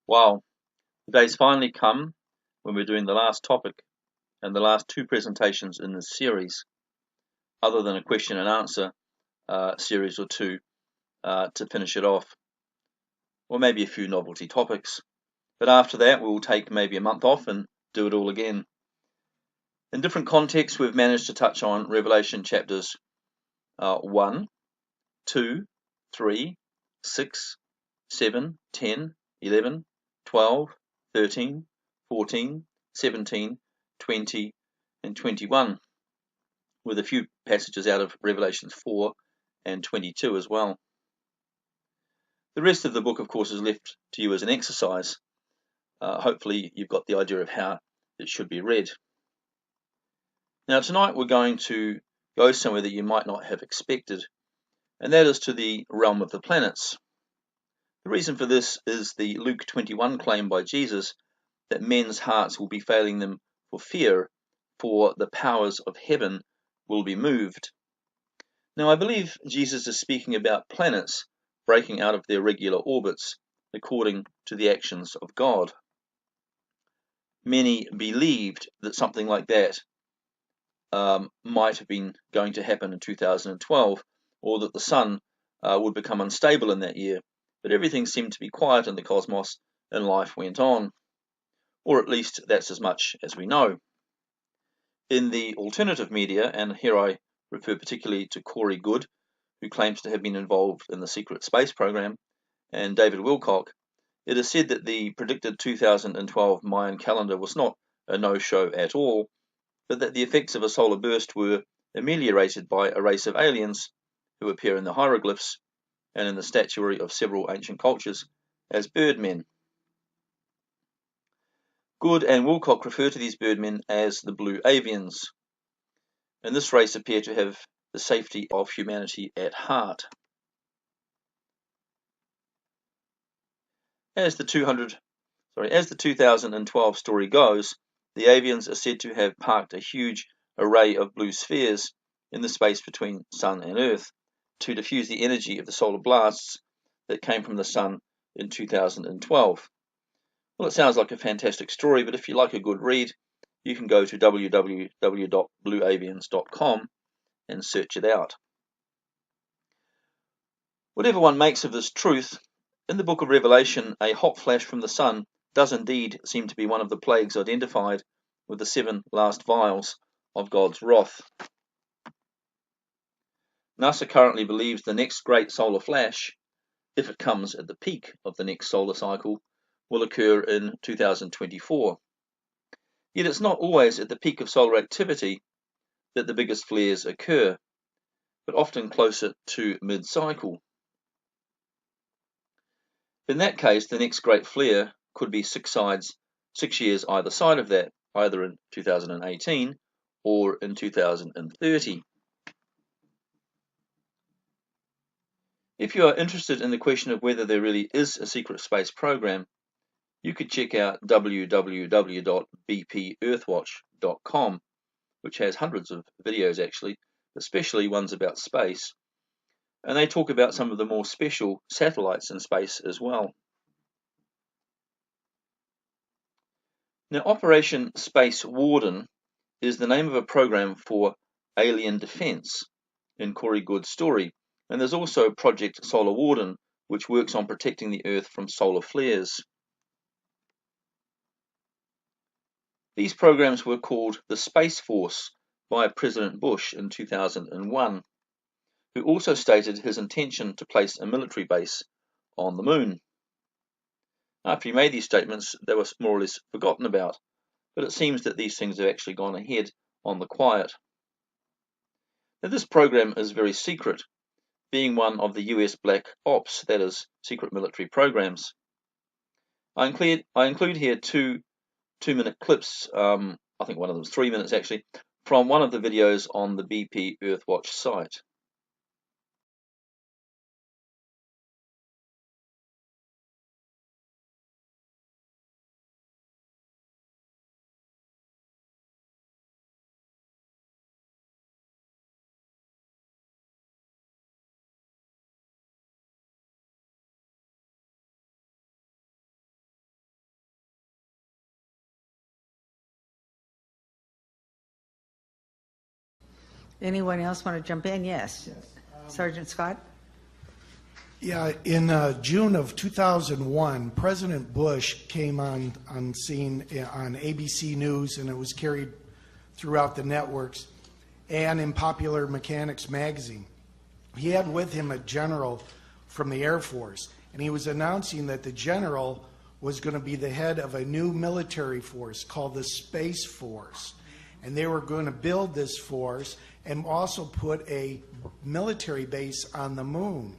Wow, the day's finally come when we're doing the last topic and the last two presentations in this series, other than a question and answer series or two to finish it off, or maybe a few novelty topics. But after that, we'll take maybe a month off and do it all again. In different contexts, we've managed to touch on Revelation chapters 1, 2, 3, 6, 7, 10, 11, 12, 13, 14, 17, 20, and 21, with a few passages out of Revelations 4 and 22 as well. The rest of the book, of course, is left to you as an exercise. Hopefully you've got the idea of how it should be read. Now tonight we're going to go somewhere that you might not have expected, and that is to the realm of the planets. The reason for this is the Luke 21 claim by Jesus that men's hearts will be failing them for fear, for the powers of heaven will be moved. Now I believe Jesus is speaking about planets breaking out of their regular orbits according to the actions of God. Many believed that something like that might have been going to happen in 2012, or that the sun would become unstable in that year, but everything seemed to be quiet in the cosmos and life went on, or at least that's as much as we know. In the alternative media, and here I refer particularly to Corey Goode, who claims to have been involved in the secret space program, and David Wilcock, it is said that the predicted 2012 Mayan calendar was not a no-show at all, but that the effects of a solar burst were ameliorated by a race of aliens who appear in the hieroglyphs and in the statuary of several ancient cultures as birdmen. Goode and Wilcock refer to these birdmen as the Blue Avians, and this race appear to have the safety of humanity at heart. As the 2012 story goes, the Avians are said to have parked a huge array of blue spheres in the space between Sun and Earth to diffuse the energy of the solar blasts that came from the Sun in 2012. Well, it sounds like a fantastic story, but if you like a good read, you can go to www.blueavians.com and search it out. Whatever one makes of this truth, in the book of Revelation, a hot flash from the sun does indeed seem to be one of the plagues identified with the 7 last vials of God's wrath. NASA currently believes the next great solar flash, if it comes at the peak of the next solar cycle, will occur in 2024. Yet it's not always at the peak of solar activity that the biggest flares occur, but often closer to mid-cycle. In that case, the next great flare could be 6 years either side of that, either in 2018 or in 2030. If you are interested in the question of whether there really is a secret space program, you could check out www.bpearthwatch.com, which has hundreds of videos actually, especially ones about space, and they talk about some of the more special satellites in space as well. Now, Operation Space Warden is the name of a program for alien defense in Corey Goode's story, and there's also Project Solar Warden, which works on protecting the Earth from solar flares. These programs were called the Space Force by President Bush in 2001, who also stated his intention to place a military base on the moon. After he made these statements, they were more or less forgotten about, but it seems that these things have actually gone ahead on the quiet. Now, this program is very secret, being one of the US Black Ops, that is, secret military programs. I include here two 2-minute clips, I think one of them is 3 minutes actually, from one of the videos on the BP Earthwatch site. Anyone else want to jump in? Yes. Sergeant Scott? Yeah, in June of 2001, President Bush came on scene on ABC News, and it was carried throughout the networks and in Popular Mechanics magazine. He had with him a general from the Air Force, and he was announcing that the general was going to be the head of a new military force called the Space Force. And they were going to build this force and also put a military base on the moon.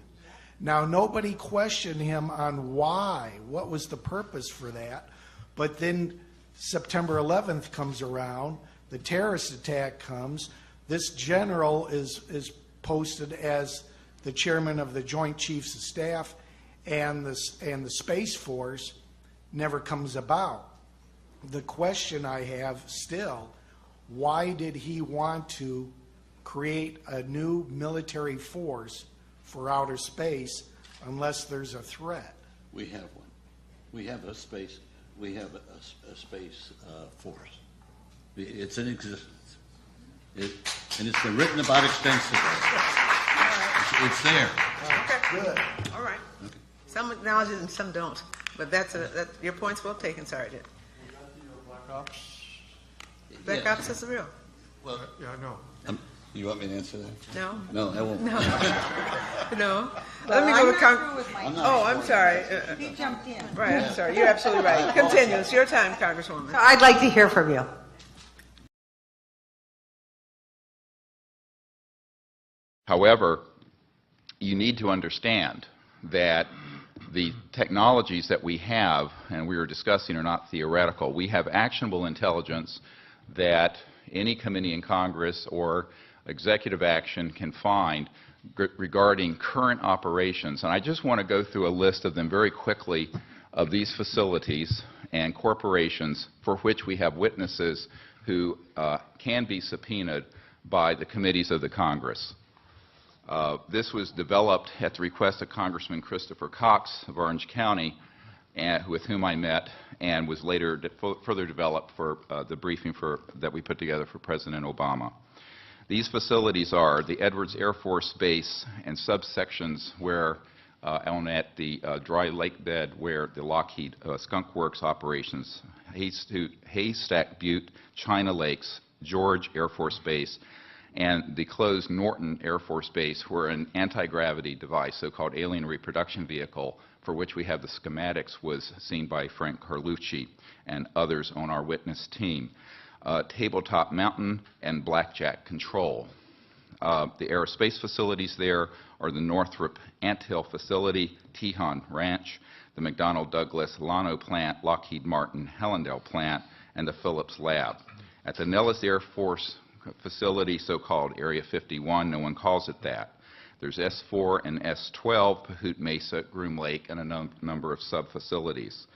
Now, nobody questioned him on why, what was the purpose for that. But then September 11th comes around, the terrorist attack comes, this general is posted as the chairman of the Joint Chiefs of Staff, and the Space Force never comes about. The question I have still, why did he want to create a new military force for outer space unless there's a threat? We have one. We have a space. We have a space force. It's in existence, and it's been written about extensively. It's there. Okay. Good. All right. Okay. Some acknowledge it and some don't. But that's your point's well taken, Sergeant. Black Ops? Black Yeah. Ops is real. Well, Yeah, I know. you want me to answer that? No? No, I won't. No. No. Well, Let me go I'm with not through with my Oh, I'm sorry. He jumped in. Right, I'm sorry. You're absolutely right. Continue. It's your time, Congresswoman. I'd like to hear from you. However, you need to understand that the technologies that we have, and we were discussing, are not theoretical. We have actionable intelligence that any committee in Congress or executive action can find regarding current operations. And I just want to go through a list of them very quickly, of these facilities and corporations for which we have witnesses who can be subpoenaed by the committees of the Congress. This was developed at the request of Congressman Christopher Cox of Orange County, with whom I met, and was later further developed for the briefing that we put together for President Obama. These facilities are the Edwards Air Force Base and subsections where at the dry lake bed where the Lockheed Skunk Works operations, Haystack Butte, China Lakes, George Air Force Base, and the closed Norton Air Force Base, where an anti-gravity device, so-called alien reproduction vehicle, for which we have the schematics, was seen by Frank Carlucci and others on our witness team. Tabletop Mountain and Blackjack Control. The aerospace facilities there are the Northrop Anthill Facility, Tejon Ranch, the McDonnell Douglas Llano Plant, Lockheed Martin Hellendale Plant, and the Phillips Lab. At the Nellis Air Force Facility, so-called Area 51, no one calls it that. There's S4 and S12, Pahut Mesa, Groom Lake, and a number of sub-facilities.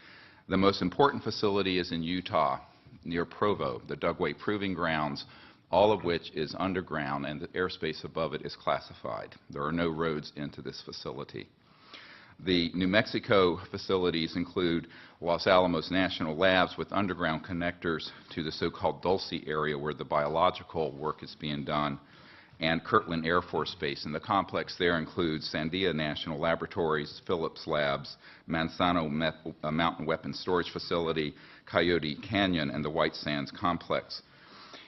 The most important facility is in Utah, near Provo, the Dugway Proving Grounds, all of which is underground, and the airspace above it is classified. There are no roads into this facility. The New Mexico facilities include Los Alamos National Labs with underground connectors to the so-called Dulce area where the biological work is being done, and Kirtland Air Force Base. And the complex there includes Sandia National Laboratories, Phillips Labs, Manzano Mountain Weapons Storage Facility, Coyote Canyon, and the White Sands Complex.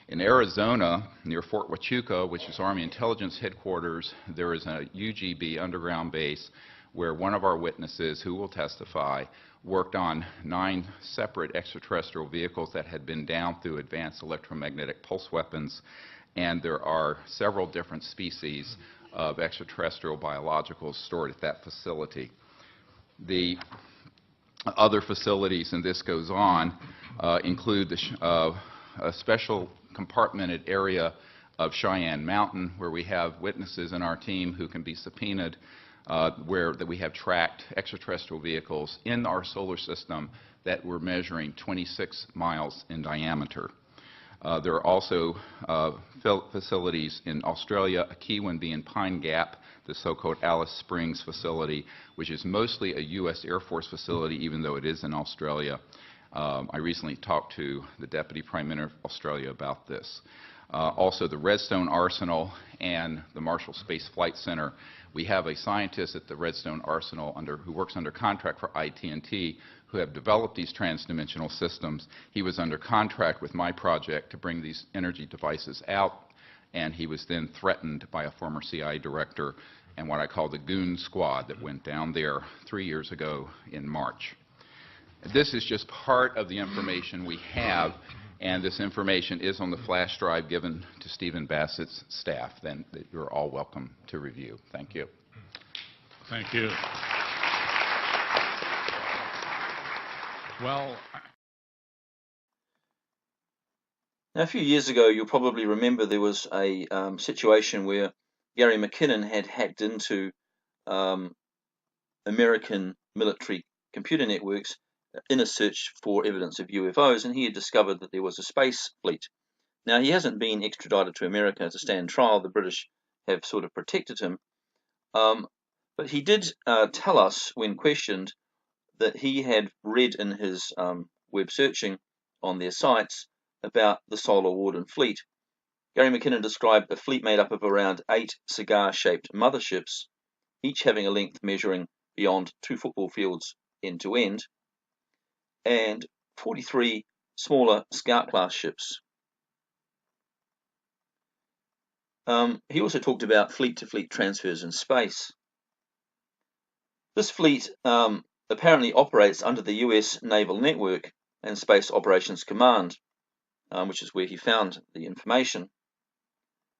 In Arizona, near Fort Huachuca, which is Army Intelligence Headquarters, there is a UGB underground base where one of our witnesses, who will testify, worked on 9 separate extraterrestrial vehicles that had been down through advanced electromagnetic pulse weapons, and there are several different species of extraterrestrial biologicals stored at that facility. The other facilities, and this goes on, include a special compartmented area of Cheyenne Mountain, where we have witnesses in our team who can be subpoenaed, where we have tracked extraterrestrial vehicles in our solar system that were measuring 26 miles in diameter. There are also facilities in Australia, a key one being Pine Gap, the so-called Alice Springs facility, which is mostly a U.S. Air Force facility, even though it is in Australia. I recently talked to the Deputy Prime Minister of Australia about this. also the Redstone Arsenal and the Marshall Space Flight Center. We have a scientist at the Redstone Arsenal who works under contract for IT&T who have developed these transdimensional systems. He was under contract with my project to bring these energy devices out, and he was then threatened by a former CIA director and what I call the goon squad that went down there 3 years ago in March. This is just part of the information we have, and this information is on the flash drive given to Stephen Bassett's staff, then that you're all welcome to review. Thank you. Thank you. Well, now, a few years ago, you'll probably remember there was a situation where Gary McKinnon had hacked into American military computer networks in a search for evidence of UFOs, and he had discovered that there was a space fleet. Now, he hasn't been extradited to America to stand trial. The British have sort of protected him. But he did tell us, when questioned, that he had read in his web searching on their sites about the Solar Warden fleet. Gary McKinnon described a fleet made up of around 8 cigar-shaped motherships, each having a length measuring beyond 2 football fields end to end, and 43 smaller Scout-class ships. He also talked about fleet-to-fleet transfers in space. This fleet apparently operates under the US Naval Network and Space Operations Command, which is where he found the information.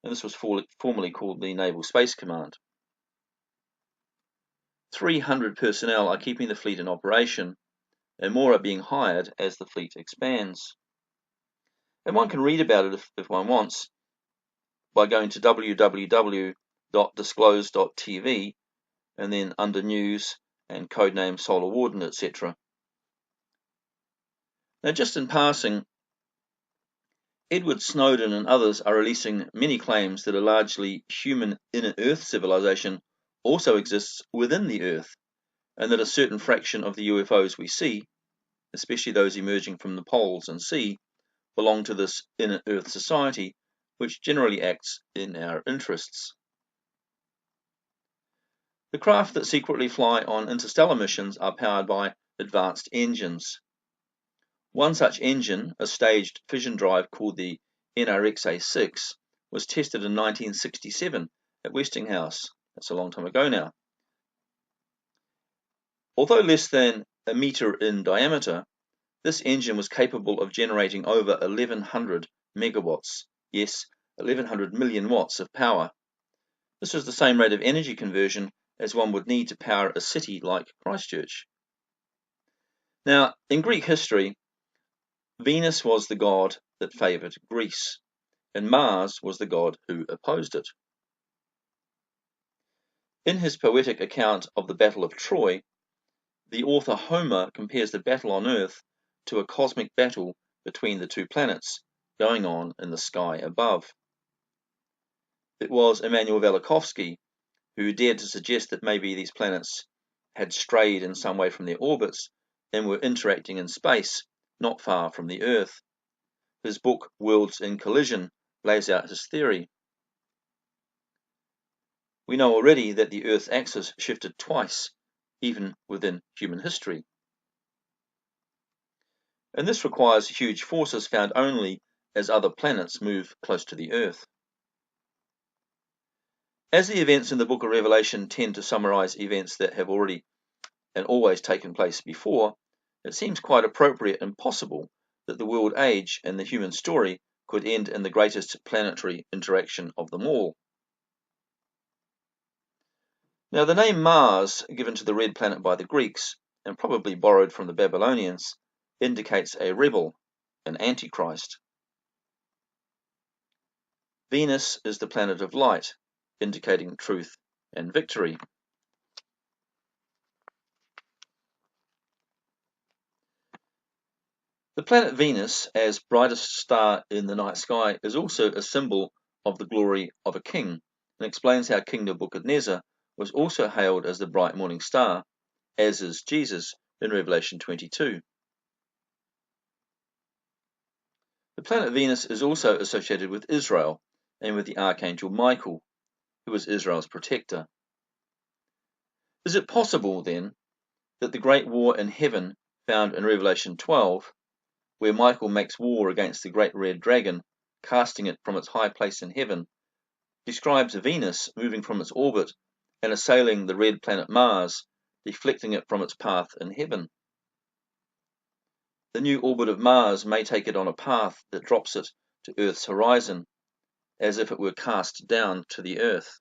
And this was formerly called the Naval Space Command. 300 personnel are keeping the fleet in operation, and more are being hired as the fleet expands. And one can read about it if one wants by going to www.disclose.tv and then under News and codename Solar Warden, etc. Now, just in passing, Edward Snowden and others are releasing many claims that a largely human inner Earth civilization also exists within the Earth, and that a certain fraction of the UFOs we see, especially those emerging from the poles and sea, belong to this inner Earth society, which generally acts in our interests. The craft that secretly fly on interstellar missions are powered by advanced engines. One such engine, a staged fission drive called the NRX-A6, was tested in 1967 at Westinghouse. That's a long time ago now. Although less than a meter in diameter, this engine was capable of generating over 1100 megawatts, yes, 1100 million watts of power. This was the same rate of energy conversion as one would need to power a city like Christchurch. Now, in Greek history, Venus was the god that favoured Greece, and Mars was the god who opposed it. In his poetic account of the Battle of Troy, the author Homer compares the battle on Earth to a cosmic battle between the 2 planets going on in the sky above. It was Immanuel Velikovsky who dared to suggest that maybe these planets had strayed in some way from their orbits and were interacting in space, not far from the Earth. His book, Worlds in Collision, lays out his theory. We know already that the Earth's axis shifted twice, even within human history. And this requires huge forces found only as other planets move close to the Earth. As the events in the book of Revelation tend to summarize events that have already and always taken place before, it seems quite appropriate and possible that the world age and the human story could end in the greatest planetary interaction of them all. Now, the name Mars, given to the red planet by the Greeks, and probably borrowed from the Babylonians, indicates a rebel, an antichrist. Venus is the planet of light, indicating truth and victory. The planet Venus, as brightest star in the night sky, is also a symbol of the glory of a king, and explains how King Nebuchadnezzar was also hailed as the bright morning star, as is Jesus in Revelation 22. The planet Venus is also associated with Israel and with the archangel Michael, who was Israel's protector. Is it possible, then, that the great war in heaven found in Revelation 12, where Michael makes war against the great red dragon, casting it from its high place in heaven, describes Venus moving from its orbit and assailing the red planet Mars, deflecting it from its path in heaven? The new orbit of Mars may take it on a path that drops it to Earth's horizon, as if it were cast down to the Earth.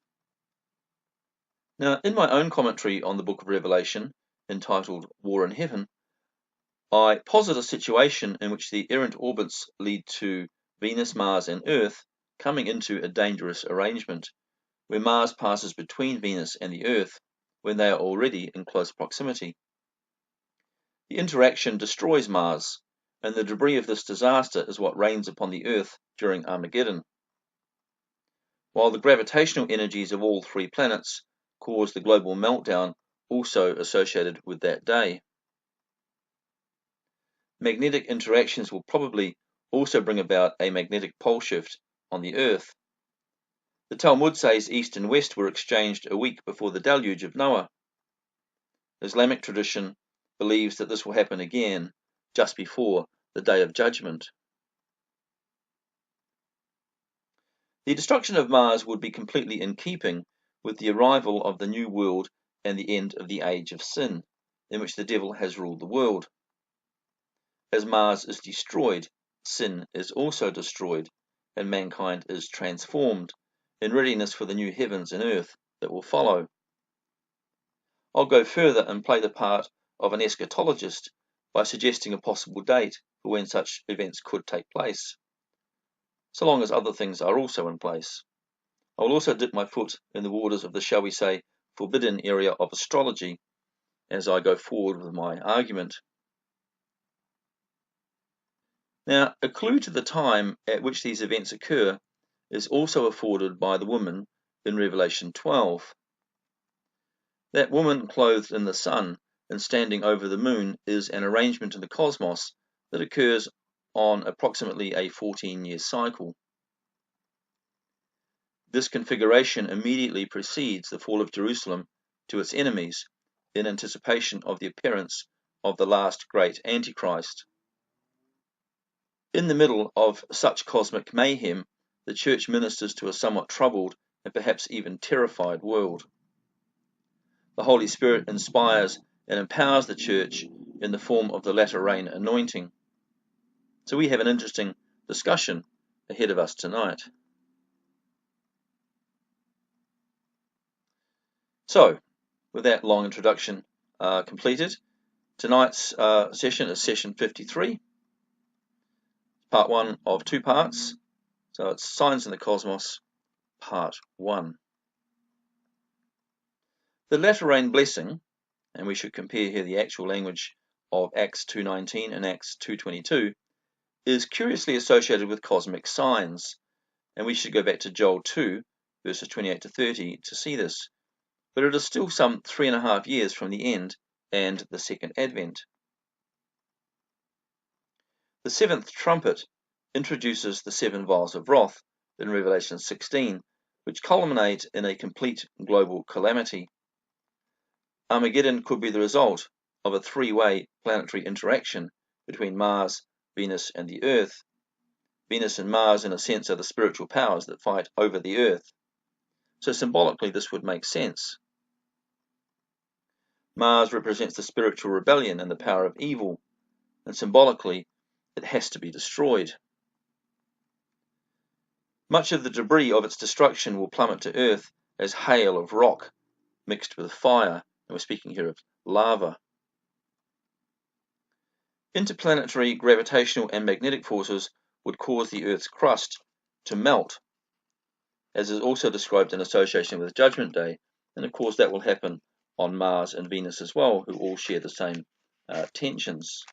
Now, in my own commentary on the book of Revelation, entitled War in Heaven, I posit a situation in which the errant orbits lead to Venus, Mars, and Earth coming into a dangerous arrangement, where Mars passes between Venus and the Earth when they are already in close proximity. The interaction destroys Mars, and the debris of this disaster is what rains upon the Earth during Armageddon. While the gravitational energies of all three planets cause the global meltdown also associated with that day. Magnetic interactions will probably also bring about a magnetic pole shift on the Earth. The Talmud says East and West were exchanged a week before the deluge of Noah. Islamic tradition believes that this will happen again just before the Day of Judgment. The destruction of Mars would be completely in keeping with the arrival of the new world and the end of the age of sin, in which the devil has ruled the world. As Mars is destroyed, sin is also destroyed, and mankind is transformed in readiness for the new heavens and earth that will follow. I'll go further and play the part of an eschatologist by suggesting a possible date for when such events could take place, so long as other things are also in place. I will also dip my foot in the waters of the, shall we say, forbidden area of astrology as I go forward with my argument. Now, a clue to the time at which these events occur is also afforded by the woman in Revelation 12. That woman clothed in the sun and standing over the moon is an arrangement in the cosmos that occurs on approximately a 14-year cycle. This configuration immediately precedes the fall of Jerusalem to its enemies in anticipation of the appearance of the last great Antichrist. In the middle of such cosmic mayhem, the Church ministers to a somewhat troubled and perhaps even terrified world. The Holy Spirit inspires and empowers the Church in the form of the latter rain anointing. So we have an interesting discussion ahead of us tonight. So, with that long introduction completed, tonight's session is session 53, part 1 of 2 parts. So it's Signs in the Cosmos, part 1. The latter rain blessing, and we should compare here the actual language of Acts 2:19 and Acts 2:22, is curiously associated with cosmic signs, and we should go back to Joel 2, verses 28 to 30 to see this. But it is still some 3.5 years from the end and the second advent. The seventh trumpet introduces the 7 vials of wrath in Revelation 16, which culminate in a complete global calamity. Armageddon could be the result of a 3-way planetary interaction between Mars, Venus, and the Earth. Venus and Mars, in a sense, are the spiritual powers that fight over the Earth. So symbolically, this would make sense. Mars represents the spiritual rebellion and the power of evil, and symbolically, it has to be destroyed. Much of the debris of its destruction will plummet to Earth as hail of rock mixed with fire, and we're speaking here of lava. Interplanetary gravitational and magnetic forces would cause the Earth's crust to melt, as is also described in association with Judgment Day, and of course that will happen on Mars and Venus as well, who all share the same tensions.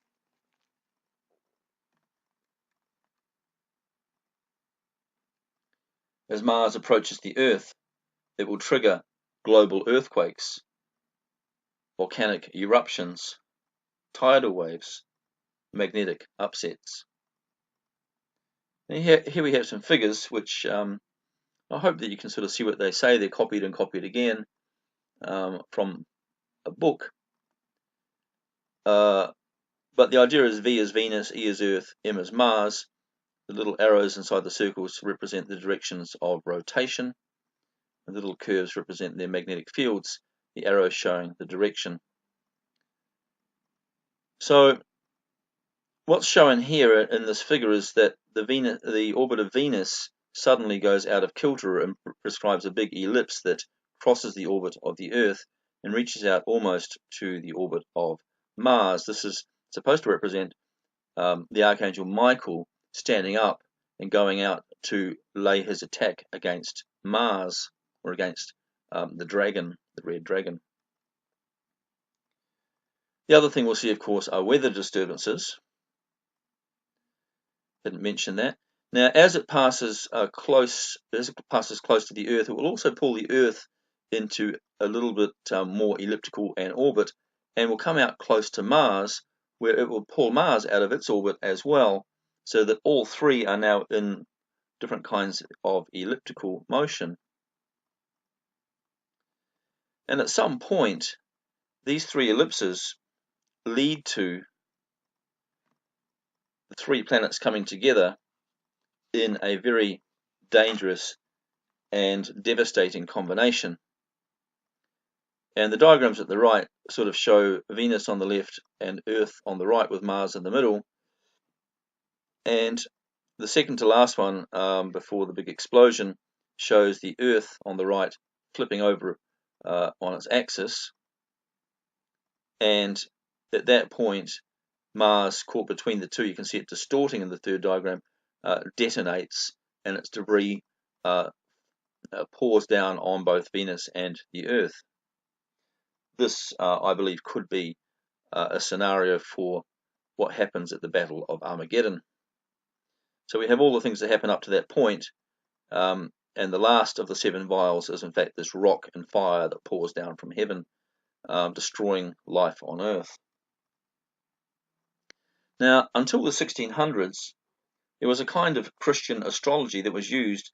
As Mars approaches the Earth, it will trigger global earthquakes, volcanic eruptions, tidal waves, magnetic upsets. And here we have some figures which I hope that you can sort of see what they say. They're copied and copied again from a book. But the idea is V is Venus, E is Earth, M is Mars. The little arrows inside the circles represent the directions of rotation. The little curves represent their magnetic fields, the arrows showing the direction. So what's shown here in this figure is that the orbit of Venus suddenly goes out of kilter and prescribes a big ellipse that crosses the orbit of the Earth and reaches out almost to the orbit of Mars. This is supposed to represent the Archangel Michael standing up and going out to lay his attack against Mars, or against the dragon, the red dragon. The other thing we'll see, of course, are weather disturbances. Didn't mention that. Now, as it passes close to the Earth, it will also pull the Earth into a little bit more elliptical an orbit, and will come out close to Mars, where it will pull Mars out of its orbit as well, so that all three are now in different kinds of elliptical motion. And at some point, these three ellipses lead to the three planets coming together in a very dangerous and devastating combination. And the diagrams at the right sort of show Venus on the left and Earth on the right, with Mars in the middle. And the second to last one, before the big explosion, shows the Earth on the right flipping over on its axis. And at that point, Mars, caught between the two, you can see it distorting in the third diagram, detonates, and its debris pours down on both Venus and the Earth. This, I believe, could be a scenario for what happens at the Battle of Armageddon. So we have all the things that happen up to that point, and the last of the seven vials is in fact this rock and fire that pours down from heaven, destroying life on Earth. Now, until the 1600s, there was a kind of Christian astrology that was used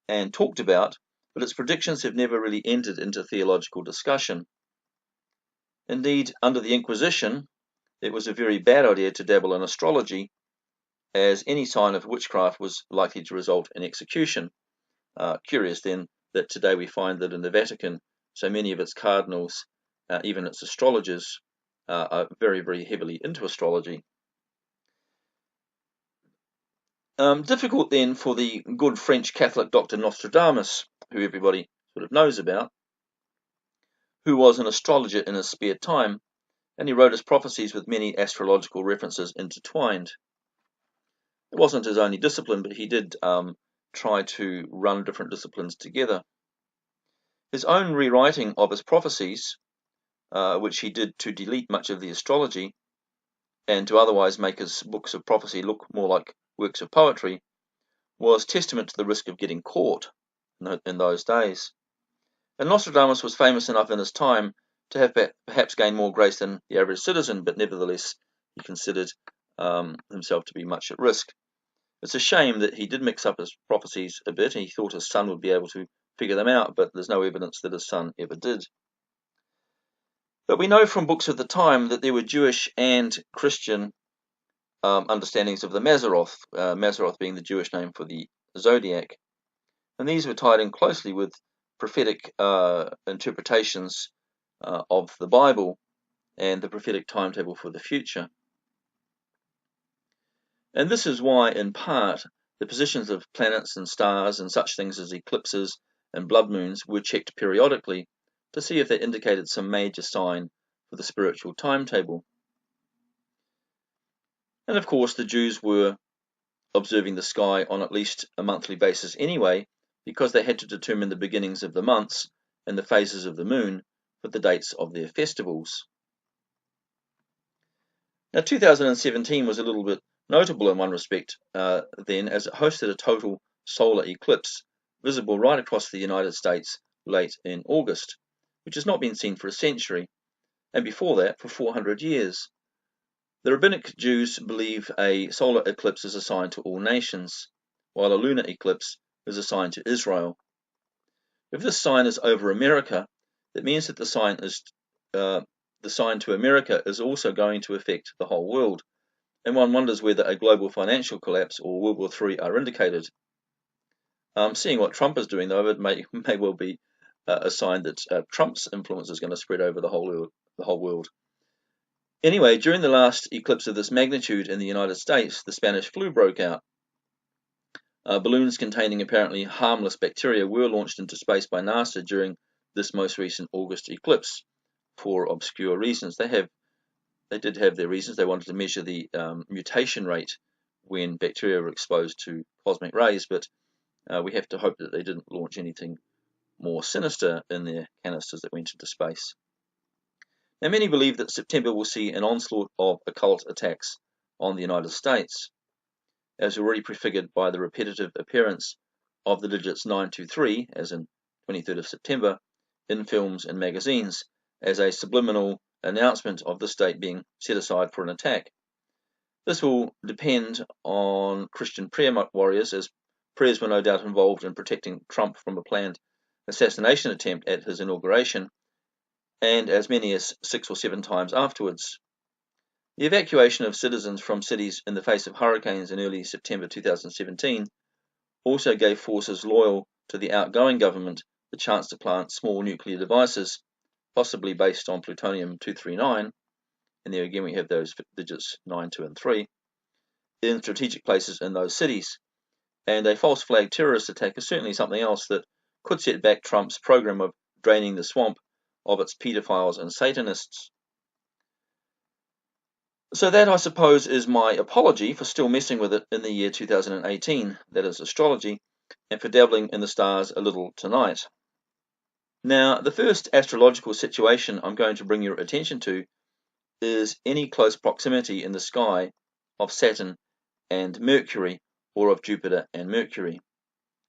and talked about, but its predictions have never really entered into theological discussion. Indeed, under the Inquisition, it was a very bad idea to dabble in astrology, as any sign of witchcraft was likely to result in execution. Curious then that today we find that in the Vatican, so many of its cardinals, even its astrologers, are very, very heavily into astrology. Difficult then for the good French Catholic Dr. Nostradamus, who everybody sort of knows about, who was an astrologer in his spare time, and he wrote his prophecies with many astrological references intertwined. It wasn't his only discipline, but he did try to run different disciplines together. His own rewriting of his prophecies, which he did to delete much of the astrology and to otherwise make his books of prophecy look more like works of poetry, was testament to the risk of getting caught in those days. And Nostradamus was famous enough in his time to have perhaps gained more grace than the average citizen, but nevertheless he considered himself to be much at risk. It's a shame that he did mix up his prophecies a bit, and he thought his son would be able to figure them out, but there's no evidence that his son ever did. But we know from books of the time that there were Jewish and Christian understandings of the Mazzaroth, Mazzaroth being the Jewish name for the zodiac. And these were tied in closely with prophetic interpretations of the Bible and the prophetic timetable for the future. And this is why, in part, the positions of planets and stars and such things as eclipses and blood moons were checked periodically to see if they indicated some major sign for the spiritual timetable. And of course, the Jews were observing the sky on at least a monthly basis anyway, because they had to determine the beginnings of the months and the phases of the moon for the dates of their festivals. Now, 2017 was a little bit notable in one respect then, as it hosted a total solar eclipse visible right across the United States late in August, which has not been seen for a century, and before that for 400 years. The rabbinic Jews believe a solar eclipse is a sign to all nations, while a lunar eclipse is assigned to Israel. If this sign is over America, it means that the sign to America is also going to affect the whole world, and one wonders whether a global financial collapse or World War III are indicated. Seeing what Trump is doing, though, it may well be a sign that Trump's influence is going to spread over the whole world. Anyway, during the last eclipse of this magnitude in the United States, the Spanish flu broke out. Balloons containing apparently harmless bacteria were launched into space by NASA during this most recent August eclipse for obscure reasons. They did have their reasons. They wanted to measure the mutation rate when bacteria were exposed to cosmic rays, but we have to hope that they didn't launch anything more sinister in their canisters that went into space. Now, many believe that September will see an onslaught of occult attacks on the United States, as already prefigured by the repetitive appearance of the digits 923, as in 23rd of September, in films and magazines, as a subliminal announcement of this date being set aside for an attack. This will depend on Christian prayer warriors, as prayers were no doubt involved in protecting Trump from a planned assassination attempt at his inauguration, and as many as 6 or 7 times afterwards. The evacuation of citizens from cities in the face of hurricanes in early September 2017 also gave forces loyal to the outgoing government the chance to plant small nuclear devices, possibly based on plutonium-239, and there again we have those digits 9, 2, and 3, in strategic places in those cities. And a false flag terrorist attack is certainly something else that could set back Trump's program of draining the swamp of its pedophiles and Satanists. So that, I suppose, is my apology for still messing with it in the year 2018, that is astrology, and for dabbling in the stars a little tonight. Now, the first astrological situation I'm going to bring your attention to is any close proximity in the sky of Saturn and Mercury, or of Jupiter and Mercury.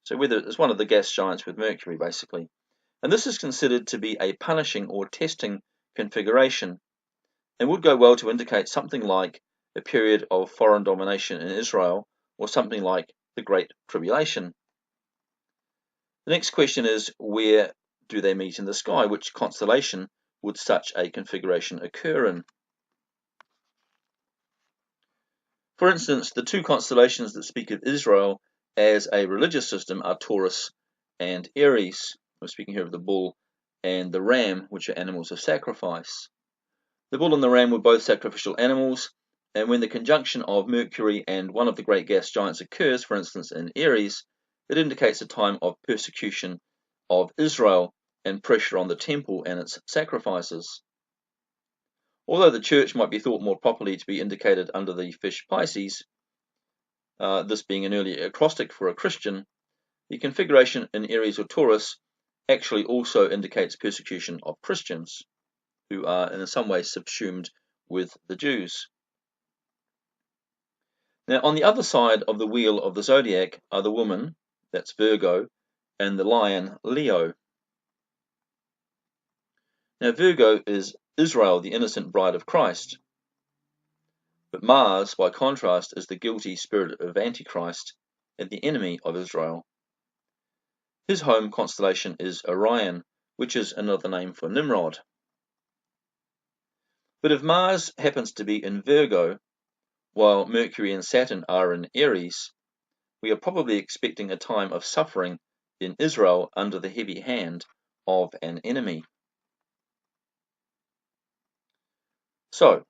So whether it's one of the gas giants with Mercury, basically. And this is considered to be a punishing or testing configuration, and would go well to indicate something like a period of foreign domination in Israel, or something like the Great Tribulation. The next question is, where do they meet in the sky? Which constellation would such a configuration occur in? For instance, the 2 constellations that speak of Israel as a religious system are Taurus and Aries. We're speaking here of the bull and the ram, which are animals of sacrifice. The bull and the ram were both sacrificial animals, and when the conjunction of Mercury and one of the great gas giants occurs, for instance in Aries, it indicates a time of persecution of Israel and pressure on the temple and its sacrifices. Although the church might be thought more properly to be indicated under the fish Pisces, this being an early acrostic for a Christian, the configuration in Aries or Taurus actually also indicates persecution of Christians, who are in some way subsumed with the Jews. Now, on the other side of the wheel of the zodiac are the woman, that's Virgo, and the lion, Leo. Now, Virgo is Israel, the innocent bride of Christ. But Mars, by contrast, is the guilty spirit of Antichrist and the enemy of Israel. His home constellation is Orion, which is another name for Nimrod. But if Mars happens to be in Virgo, while Mercury and Saturn are in Aries, we are probably expecting a time of suffering in Israel under the heavy hand of an enemy. So,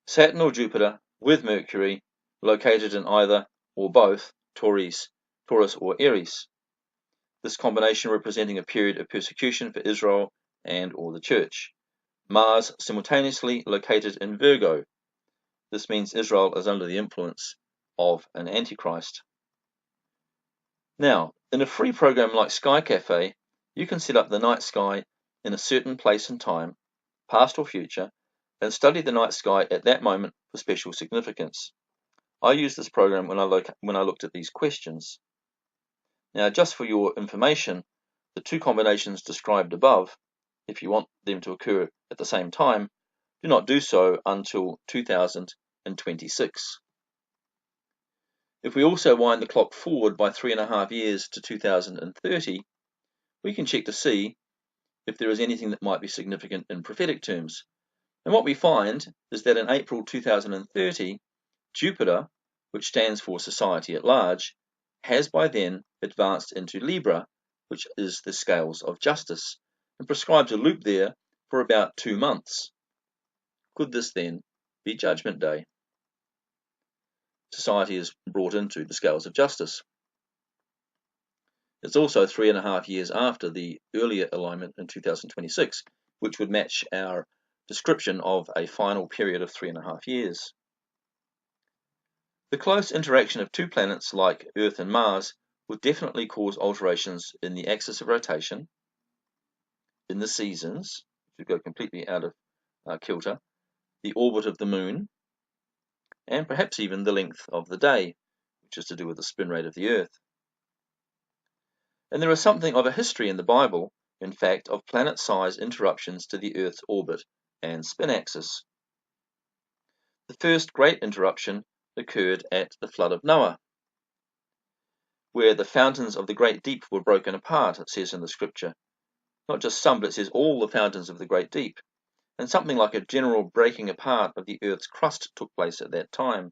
Saturn or Jupiter with Mercury located in either or both Taurus or Aries. This combination representing a period of persecution for Israel and or the church. Mars simultaneously located in Virgo. This means Israel is under the influence of an Antichrist. Now, in a free program like Sky Cafe, you can set up the night sky in a certain place and time, past or future, and study the night sky at that moment for special significance. I used this program when I looked at these questions. Now, just for your information, the 2 combinations described above, if you want them to occur at the same time, do not do so until 2026. If we also wind the clock forward by 3.5 years to 2030, we can check to see if there is anything that might be significant in prophetic terms. And what we find is that in April 2030, Jupiter, which stands for society at large, has by then advanced into Libra, which is the scales of justice, and prescribes a loop there for about 2 months. Could this then be Judgment Day? Society is brought into the scales of justice. It's also 3.5 years after the earlier alignment in 2026, which would match our description of a final period of 3.5 years. The close interaction of two planets like Earth and Mars would definitely cause alterations in the axis of rotation, in the seasons, which would go completely out of kilter, the orbit of the Moon, and perhaps even the length of the day, which is to do with the spin rate of the Earth. And there is something of a history in the Bible, in fact, of planet-size interruptions to the Earth's orbit and spin axis. The first great interruption occurred at the flood of Noah, where the fountains of the great deep were broken apart, it says in the scripture. Not just some, but it says all the fountains of the great deep. And something like a general breaking apart of the Earth's crust took place at that time.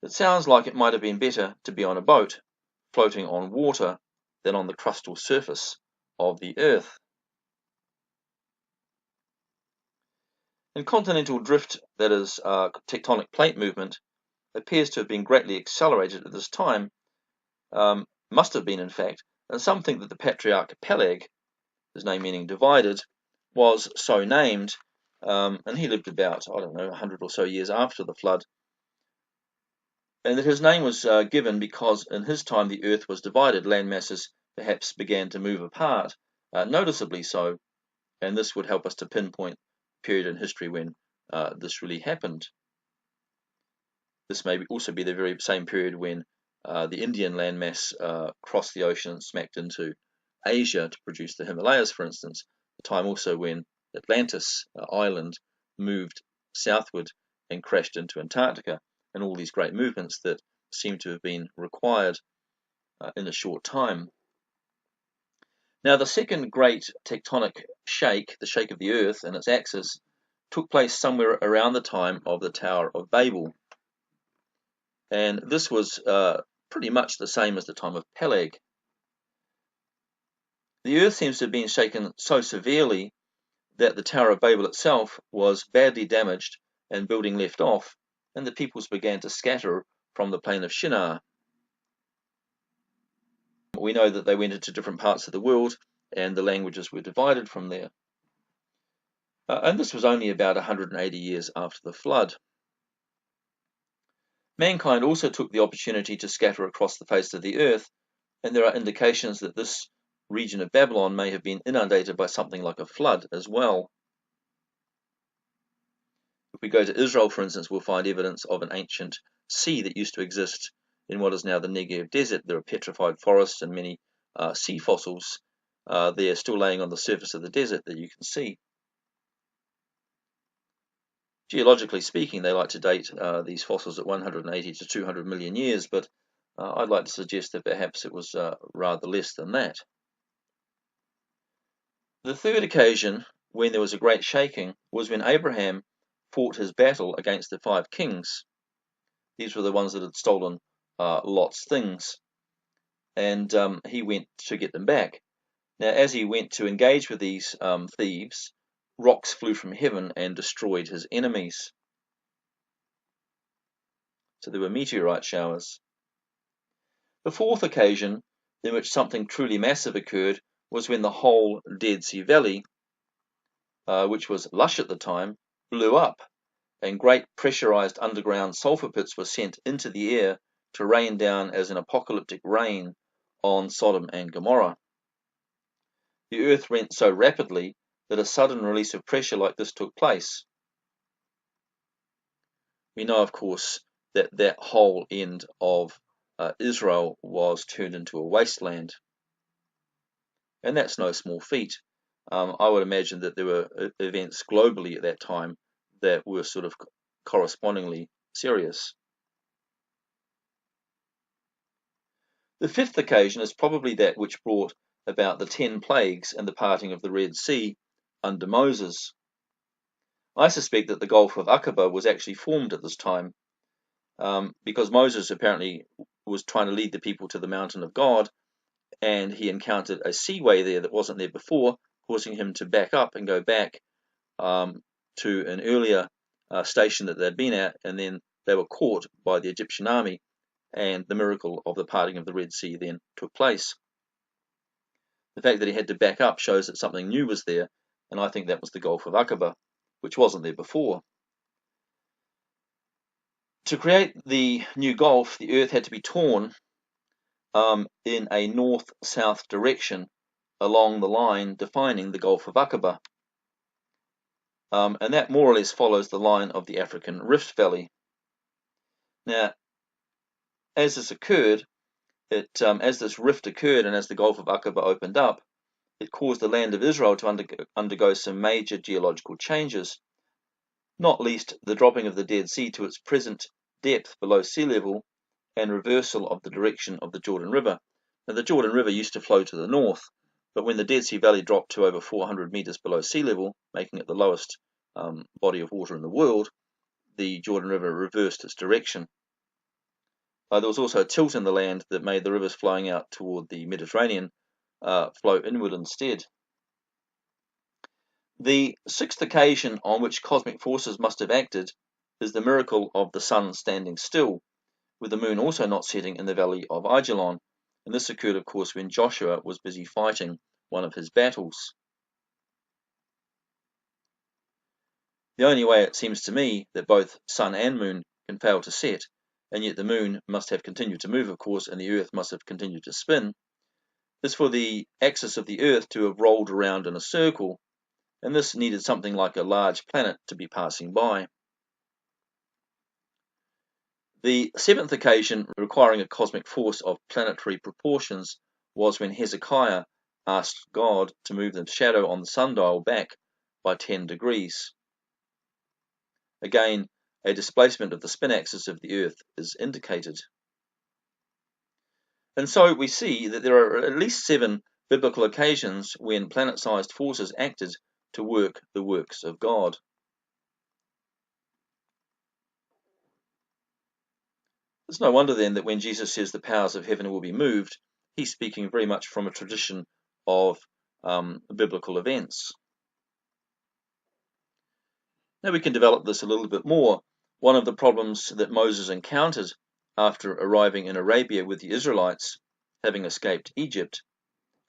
It sounds like it might have been better to be on a boat, floating on water, than on the crustal surface of the Earth. And continental drift, that is, tectonic plate movement, appears to have been greatly accelerated at this time, must have been in fact, and some think that the patriarch Peleg, his name meaning divided, was so named, and he lived about, 100 or so years after the flood, and that his name was given because in his time the Earth was divided, land masses perhaps began to move apart, noticeably so, and this would help us to pinpoint the period in history when this really happened. This may also be the very same period when the Indian landmass crossed the ocean and smacked into Asia to produce the Himalayas, for instance, the time also when Atlantis island moved southward and crashed into Antarctica, and all these great movements that seem to have been required in a short time. Now, the second great tectonic shake, the shake of the Earth and its axis, took place somewhere around the time of the Tower of Babel. And this was pretty much the same as the time of Peleg. The Earth seems to have been shaken so severely that the Tower of Babel itself was badly damaged and building left off, and the peoples began to scatter from the plain of Shinar. We know that they went into different parts of the world, and the languages were divided from there. And this was only about 180 years after the flood. Mankind also took the opportunity to scatter across the face of the earth, and there are indications that this region of Babylon may have been inundated by something like a flood as well. If we go to Israel, for instance, we'll find evidence of an ancient sea that used to exist in what is now the Negev desert. There are petrified forests and many sea fossils there still laying on the surface of the desert that you can see. Geologically speaking, they like to date these fossils at 180 to 200 million years, but I'd like to suggest that perhaps it was rather less than that. The third occasion when there was a great shaking was when Abraham fought his battle against the 5 kings. These were the ones that had stolen Lot's things, and he went to get them back. Now, as he went to engage with these thieves, rocks flew from heaven and destroyed his enemies. So there were meteorite showers. The fourth occasion in which something truly massive occurred was when the whole Dead Sea Valley, which was lush at the time, blew up, and great pressurized underground sulfur pits were sent into the air to rain down as an apocalyptic rain on Sodom and Gomorrah. The earth rent so rapidly that a sudden release of pressure like this took place. We know, of course, that that whole end of Israel was turned into a wasteland. And that's no small feat. I would imagine that there were events globally at that time that were sort of correspondingly serious. The fifth occasion is probably that which brought about the 10 plagues and the parting of the Red Sea under Moses. I suspect that the Gulf of Aqaba was actually formed at this time, because Moses apparently was trying to lead the people to the mountain of God, and he encountered a seaway there that wasn't there before, causing him to back up and go back to an earlier station that they'd been at, and then they were caught by the Egyptian army, and the miracle of the parting of the Red Sea then took place. The fact that he had to back up shows that something new was there, and I think that was the Gulf of Aqaba, which wasn't there before. To create the new Gulf, the earth had to be torn in a north-south direction along the line defining the Gulf of Aqaba. And that more or less follows the line of the African Rift Valley. Now, as this occurred, as this rift occurred and as the Gulf of Aqaba opened up, it caused the land of Israel to undergo some major geological changes, not least the dropping of the Dead Sea to its present depth below sea level and reversal of the direction of the Jordan River. Now, the Jordan River used to flow to the north, but when the Dead Sea Valley dropped to over 400 meters below sea level, making it the lowest body of water in the world, the Jordan River reversed its direction. There was also a tilt in the land that made the rivers flowing out toward the Mediterranean flow inward instead. The sixth occasion on which cosmic forces must have acted is the miracle of the sun standing still, with the moon also not setting in the valley of Ajalon, and this occurred, of course, when Joshua was busy fighting one of his battles. The only way it seems to me that both sun and moon can fail to set, and yet the moon must have continued to move, of course, and the earth must have continued to spin, is for the axis of the earth to have rolled around in a circle, and this needed something like a large planet to be passing by. The seventh occasion requiring a cosmic force of planetary proportions was when Hezekiah asked God to move the shadow on the sundial back by 10 degrees. Again, a displacement of the spin axis of the Earth is indicated. And so we see that there are at least 7 biblical occasions when planet-sized forces acted to work the works of God. It's no wonder then that when Jesus says the powers of heaven will be moved, he's speaking very much from a tradition of biblical events. Now we can develop this a little bit more. One of the problems that Moses encountered after arriving in Arabia with the Israelites, having escaped Egypt,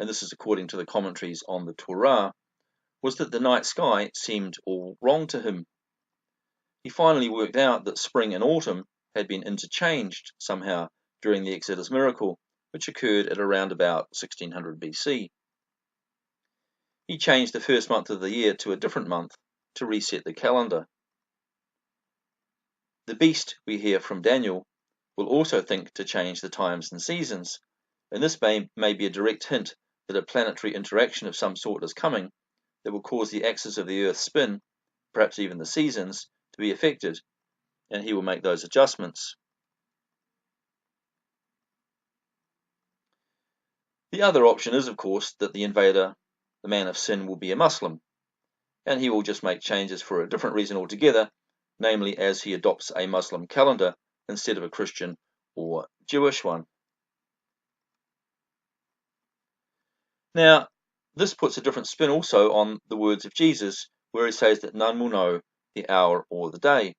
and this is according to the commentaries on the Torah, was that the night sky seemed all wrong to him. He finally worked out that spring and autumn had been interchanged somehow during the Exodus miracle, which occurred at around about 1600 BC. He changed the first month of the year to a different month to reset the calendar. The beast, we hear from Daniel, will also think to change the times and seasons, and this may be a direct hint that a planetary interaction of some sort is coming that will cause the axis of the Earth spin, perhaps even the seasons, to be affected, and he will make those adjustments. The other option is, of course, that the invader, the man of sin, will be a Muslim, and he will just make changes for a different reason altogether, namely as he adopts a Muslim calendar instead of a Christian or Jewish one. Now, this puts a different spin also on the words of Jesus, where he says that none will know the hour or the day.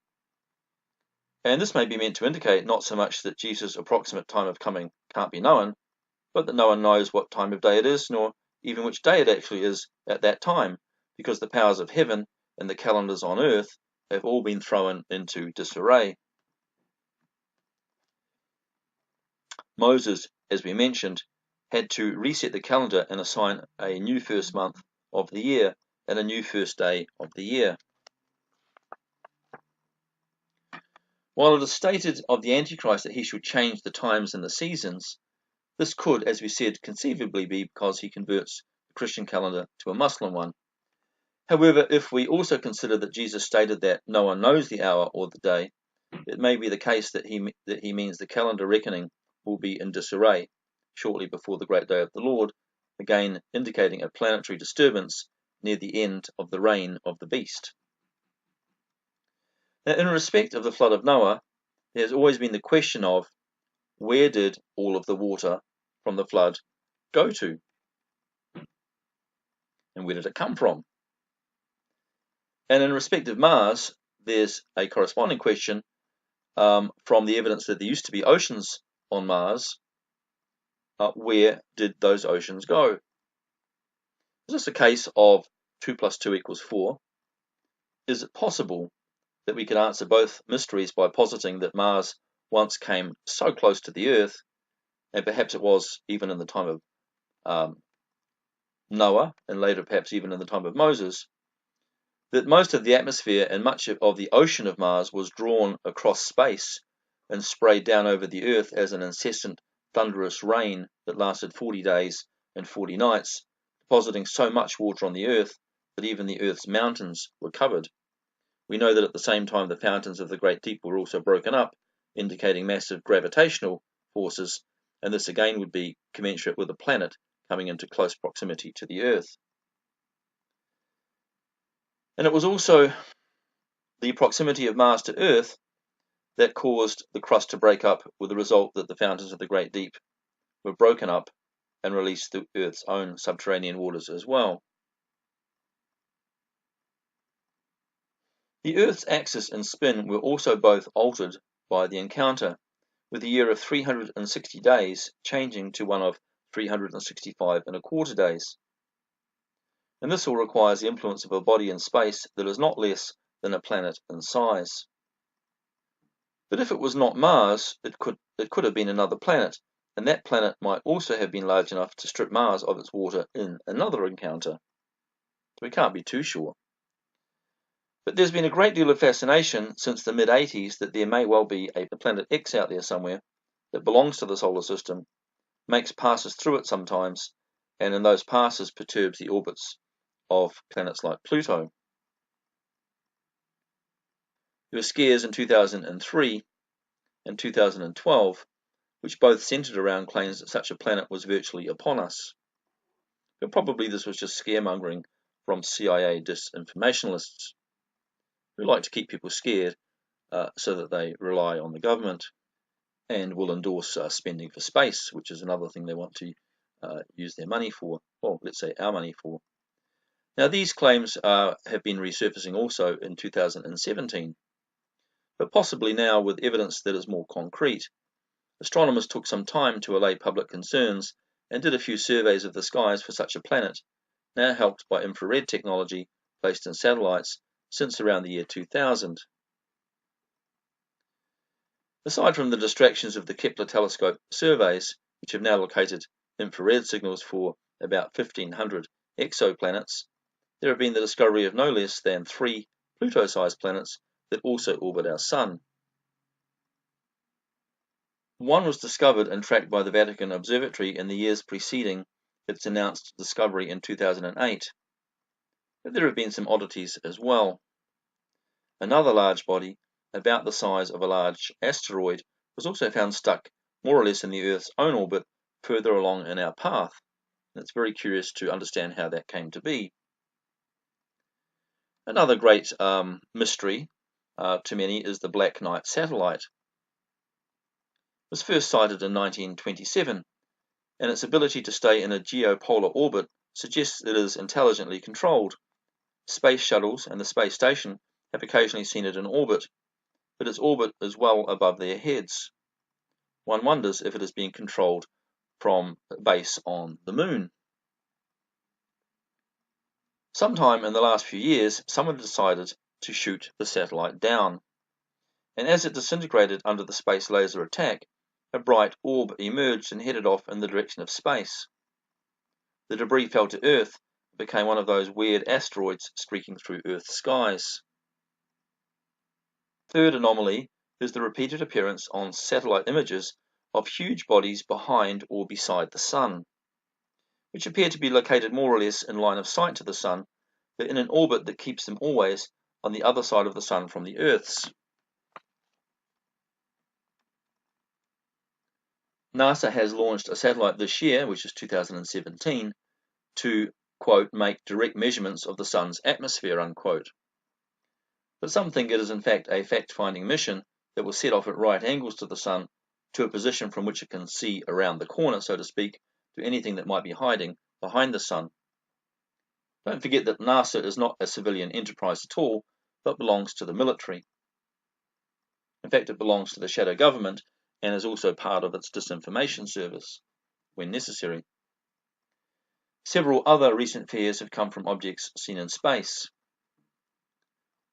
And this may be meant to indicate not so much that Jesus' approximate time of coming can't be known, but that no one knows what time of day it is, nor even which day it actually is at that time, because the powers of heaven and the calendars on earth have all been thrown into disarray. Moses, as we mentioned, had to reset the calendar and assign a new first month of the year and a new first day of the year. While it is stated of the Antichrist that he should change the times and the seasons, this could, as we said, conceivably be because he converts the Christian calendar to a Muslim one. However, if we also consider that Jesus stated that no one knows the hour or the day, it may be the case that he means the calendar reckoning will be in disarray, shortly before the great day of the Lord, again indicating a planetary disturbance near the end of the reign of the beast. Now, in respect of the flood of Noah, there has always been the question of where did all of the water from the flood go to? And where did it come from? And in respect of Mars, there's a corresponding question from the evidence that there used to be oceans on Mars. Where did those oceans go? Is this a case of 2 + 2 = 4? Is it possible that we could answer both mysteries by positing that Mars once came so close to the Earth, and perhaps it was even in the time of Noah, and later perhaps even in the time of Moses, that most of the atmosphere and much of the ocean of Mars was drawn across space and sprayed down over the Earth as an incessant thunderous rain that lasted 40 days and 40 nights, depositing so much water on the Earth that even the Earth's mountains were covered. We know that at the same time the fountains of the great deep were also broken up, indicating massive gravitational forces, and this again would be commensurate with a planet coming into close proximity to the Earth. And it was also the proximity of Mars to Earth that caused the crust to break up, with the result that the fountains of the great deep were broken up and released the Earth's own subterranean waters as well. The Earth's axis and spin were also both altered by the encounter, with the year of 360 days changing to one of 365¼ days. And this all requires the influence of a body in space that is not less than a planet in size. But if it was not Mars, it could have been another planet, and that planet might also have been large enough to strip Mars of its water in another encounter. So we can't be too sure. But there's been a great deal of fascination since the mid-80s that there may well be a planet X out there somewhere that belongs to the solar system, makes passes through it sometimes, and in those passes perturbs the orbits of planets like Pluto. There were scares in 2003 and 2012, which both centered around claims that such a planet was virtually upon us. But probably this was just scaremongering from CIA disinformationalists who like to keep people scared so that they rely on the government and will endorse spending for space, which is another thing they want to use their money for, well, let's say our money for. Now, these claims have been resurfacing also in 2017, but possibly now with evidence that is more concrete. Astronomers took some time to allay public concerns and did a few surveys of the skies for such a planet, now helped by infrared technology placed in satellites since around the year 2000. Aside from the distractions of the Kepler telescope surveys, which have now located infrared signals for about 1,500 exoplanets, there have been the discovery of no less than 3 Pluto-sized planets that also orbit our Sun. One was discovered and tracked by the Vatican Observatory in the years preceding its announced discovery in 2008. But there have been some oddities as well. Another large body, about the size of a large asteroid, was also found stuck more or less in the Earth's own orbit further along in our path. And it's very curious to understand how that came to be. Another great mystery to many is the Black Knight satellite. It was first sighted in 1927, and its ability to stay in a geopolar orbit suggests it is intelligently controlled. Space shuttles and the space station have occasionally seen it in orbit, but its orbit is well above their heads. One wonders if it is being controlled from base on the moon. Sometime in the last few years, someone decided to shoot the satellite down, and as it disintegrated under the space laser attack, a bright orb emerged and headed off in the direction of space. The debris fell to Earth and became one of those weird asteroids streaking through Earth's skies. Third anomaly is the repeated appearance on satellite images of huge bodies behind or beside the Sun, which appear to be located more or less in line of sight to the Sun, but in an orbit that keeps them always on the other side of the Sun from the Earth's. NASA has launched a satellite this year, which is 2017, to, quote, make direct measurements of the sun's atmosphere, unquote. But some think it is in fact a fact-finding mission that will set off at right angles to the sun to a position from which it can see around the corner, so to speak, to anything that might be hiding behind the sun. Don't forget that NASA is not a civilian enterprise at all, but belongs to the military. In fact, it belongs to the shadow government and is also part of its disinformation service, when necessary. Several other recent fears have come from objects seen in space.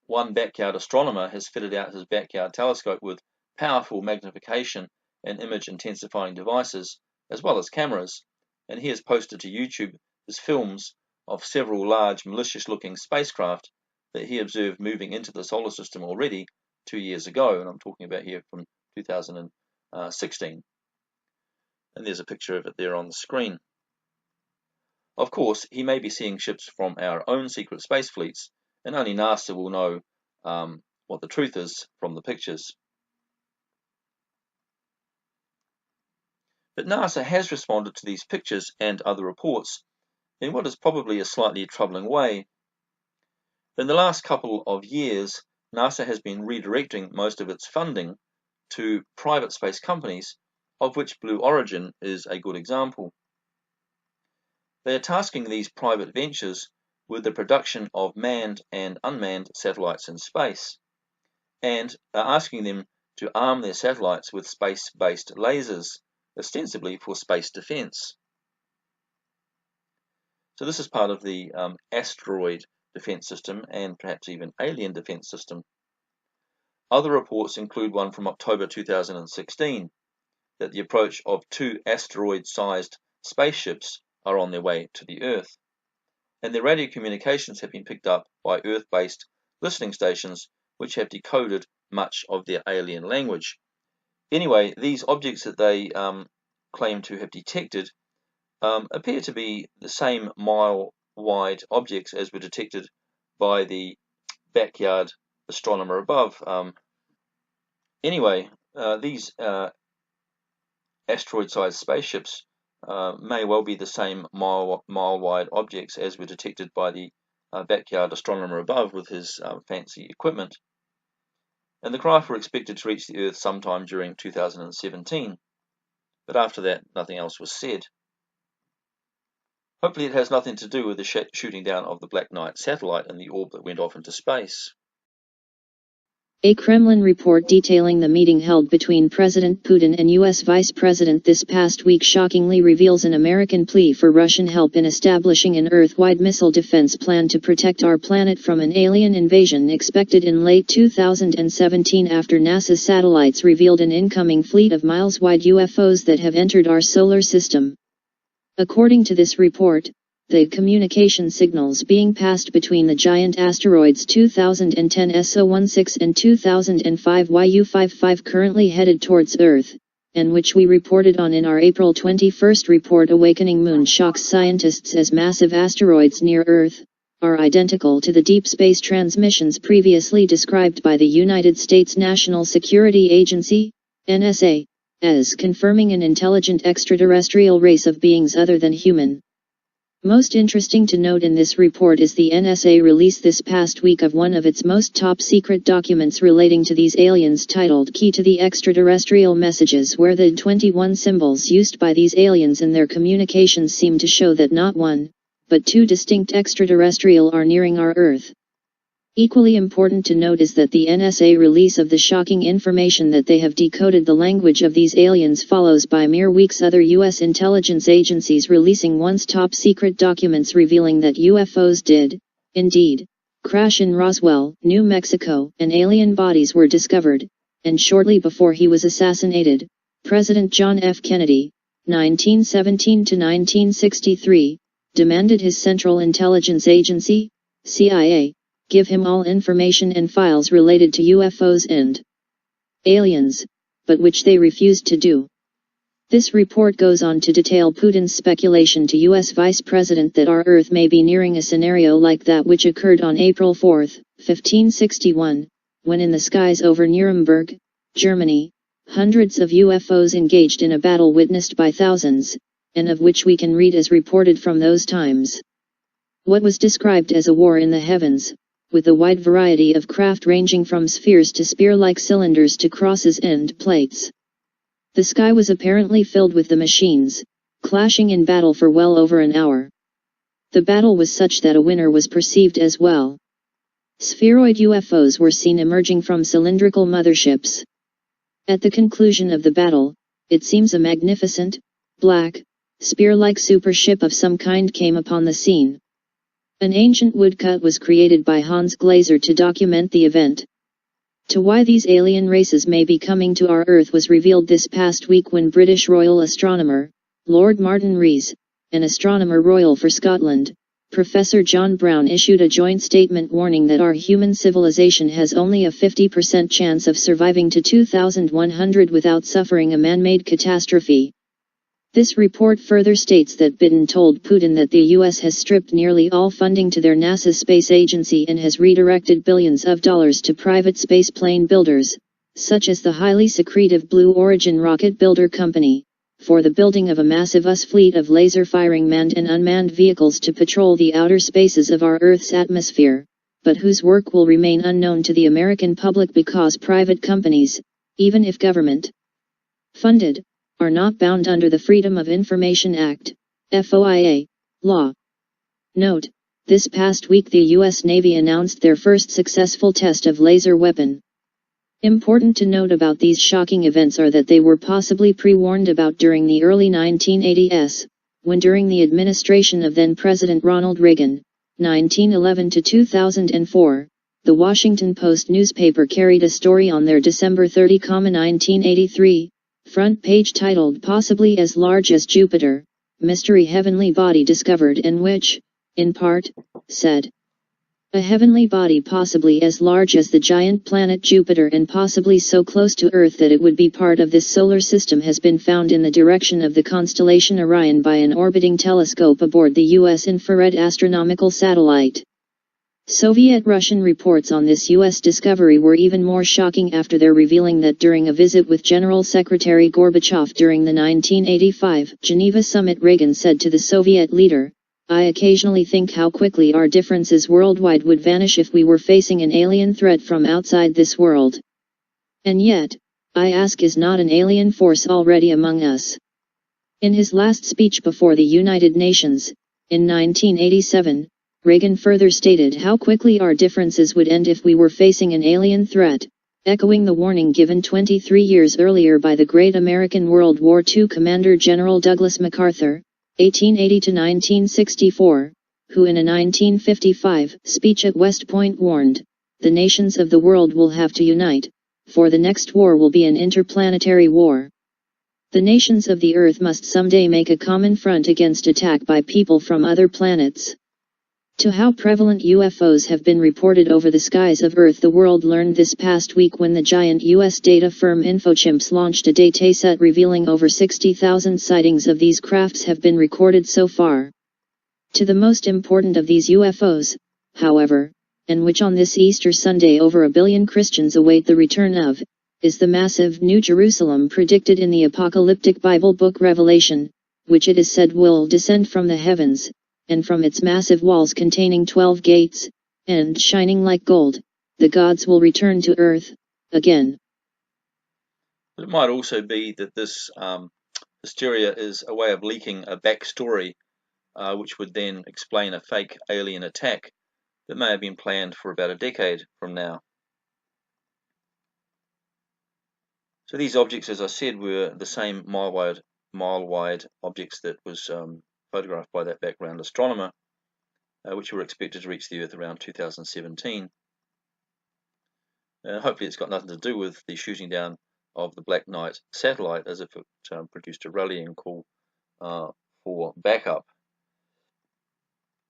One backyard astronomer has fitted out his backyard telescope with powerful magnification and image intensifying devices, as well as cameras, and he has posted to YouTube his films of several large malicious-looking spacecraft that he observed moving into the solar system already 2 years ago, and I'm talking about here from 2016. And there's a picture of it there on the screen. Of course, he may be seeing ships from our own secret space fleets, and only NASA will know what the truth is from the pictures. But NASA has responded to these pictures and other reports in what is probably a slightly troubling way. In the last couple of years, NASA has been redirecting most of its funding to private space companies, of which Blue Origin is a good example. They are tasking these private ventures with the production of manned and unmanned satellites in space, and are asking them to arm their satellites with space-based lasers, ostensibly for space defense. So this is part of the asteroid defense system and perhaps even alien defense system. Other reports include one from October 2016 that the approach of 2 asteroid-sized spaceships are on their way to the Earth, and their radio communications have been picked up by Earth-based listening stations which have decoded much of their alien language. Anyway, these objects that they claim to have detected appear to be the same mile-wide objects as were detected by the backyard astronomer above. Anyway, these asteroid-sized spaceships may well be the same mile-wide objects as were detected by the backyard astronomer above with his fancy equipment. And the craft were expected to reach the Earth sometime during 2017. But after that, nothing else was said. Hopefully it has nothing to do with the shooting down of the Black Knight satellite and the orb that went off into space. A Kremlin report detailing the meeting held between President Putin and U.S. Vice President this past week shockingly reveals an American plea for Russian help in establishing an Earth-wide missile defense plan to protect our planet from an alien invasion expected in late 2017 after NASA satellites revealed an incoming fleet of miles-wide UFOs that have entered our solar system. According to this report, the communication signals being passed between the giant asteroids 2010 SO16 and 2005 YU55 currently headed towards Earth, and which we reported on in our April 21 report Awakening Moon shocks scientists as massive asteroids near Earth, are identical to the deep space transmissions previously described by the United States National Security Agency, NSA, as confirming an intelligent extraterrestrial race of beings other than human. Most interesting to note in this report is the NSA release this past week of one of its most top-secret documents relating to these aliens titled Key to the Extraterrestrial Messages, where the 21 symbols used by these aliens in their communications seem to show that not one, but 2 distinct extraterrestrial are nearing our Earth. Equally important to note is that the NSA release of the shocking information that they have decoded the language of these aliens follows by mere weeks other U.S. intelligence agencies releasing once top-secret documents revealing that UFOs did, indeed, crash in Roswell, New Mexico, and alien bodies were discovered, and shortly before he was assassinated, President John F. Kennedy, 1917 to 1963, demanded his Central Intelligence Agency, CIA, give him all information and files related to UFOs and aliens, but which they refused to do. This report goes on to detail Putin's speculation to U.S. Vice President that our Earth may be nearing a scenario like that which occurred on April 4, 1561, when in the skies over Nuremberg, Germany, hundreds of UFOs engaged in a battle witnessed by thousands, and of which we can read as reported from those times. What was described as a war in the heavens, with a wide variety of craft ranging from spheres to spear-like cylinders to crosses and plates. The sky was apparently filled with the machines, clashing in battle for well over an hour. The battle was such that a winner was perceived as well. Spheroid UFOs were seen emerging from cylindrical motherships. At the conclusion of the battle, it seems a magnificent, black, spear-like supership of some kind came upon the scene. An ancient woodcut was created by Hans Glaser to document the event. To why these alien races may be coming to our Earth was revealed this past week when British Royal Astronomer, Lord Martin Rees, and Astronomer Royal for Scotland, Professor John Brown issued a joint statement warning that our human civilization has only a 50% chance of surviving to 2100 without suffering a man-made catastrophe. This report further states that Biden told Putin that the U.S. has stripped nearly all funding to their NASA space agency and has redirected billions of dollars to private spaceplane builders, such as the highly secretive Blue Origin rocket builder company, for the building of a massive US fleet of laser-firing manned and unmanned vehicles to patrol the outer spaces of our Earth's atmosphere, but whose work will remain unknown to the American public because private companies, even if government-funded, are not bound under the Freedom of Information Act, FOIA, law. Note, this past week the U.S. Navy announced their first successful test of laser weapon. Important to note about these shocking events are that they were possibly pre-warned about during the early 1980s, when during the administration of then-President Ronald Reagan, 1911 to 2004, the Washington Post newspaper carried a story on their December 30, 1983, front page titled "Possibly as Large as Jupiter, Mystery Heavenly Body Discovered," and which, in part, said, "A heavenly body possibly as large as the giant planet Jupiter and possibly so close to Earth that it would be part of this solar system has been found in the direction of the constellation Orion by an orbiting telescope aboard the U.S. infrared astronomical satellite." Soviet-Russian reports on this U.S. discovery were even more shocking after their revealing that during a visit with General Secretary Gorbachev during the 1985 Geneva summit, Reagan said to the Soviet leader, "I occasionally think how quickly our differences worldwide would vanish if we were facing an alien threat from outside this world. And yet, I ask, is not an alien force already among us?" In his last speech before the United Nations, in 1987, Reagan further stated how quickly our differences would end if we were facing an alien threat, echoing the warning given 23 years earlier by the great American World War II Commander General Douglas MacArthur, 1880 to 1964, who in a 1955 speech at West Point warned, "The nations of the world will have to unite, for the next war will be an interplanetary war. The nations of the Earth must someday make a common front against attack by people from other planets." To how prevalent UFOs have been reported over the skies of Earth, the world learned this past week when the giant U.S. data firm InfoChimps launched a dataset revealing over 60,000 sightings of these crafts have been recorded so far. To the most important of these UFOs, however, and which on this Easter Sunday over 1 billion Christians await the return of, is the massive New Jerusalem predicted in the apocalyptic Bible book Revelation, which it is said will descend from the heavens, and from its massive walls containing 12 gates, and shining like gold, the gods will return to earth, again. It might also be that this hysteria is a way of leaking a backstory, which would then explain a fake alien attack that may have been planned for about a decade from now. So these objects, as I said, were the same mile-wide objects that was photographed by that background astronomer, which were expected to reach the Earth around 2017. Hopefully it's got nothing to do with the shooting down of the Black Knight satellite, as if it produced a rallying call for backup.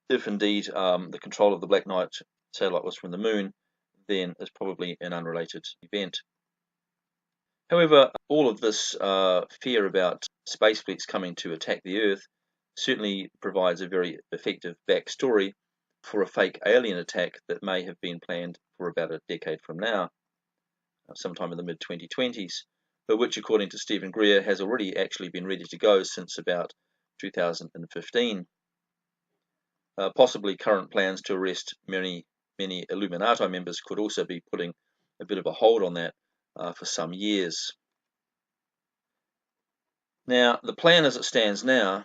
If indeed the control of the Black Knight satellite was from the moon, then it's probably an unrelated event. However, all of this fear about space fleets coming to attack the Earth certainly provides a very effective backstory for a fake alien attack that may have been planned for about a decade from now, sometime in the mid-2020s, but which, according to Stephen Greer, has already actually been ready to go since about 2015. Possibly current plans to arrest many Illuminati members could also be putting a bit of a hold on that for some years. Now, the plan as it stands now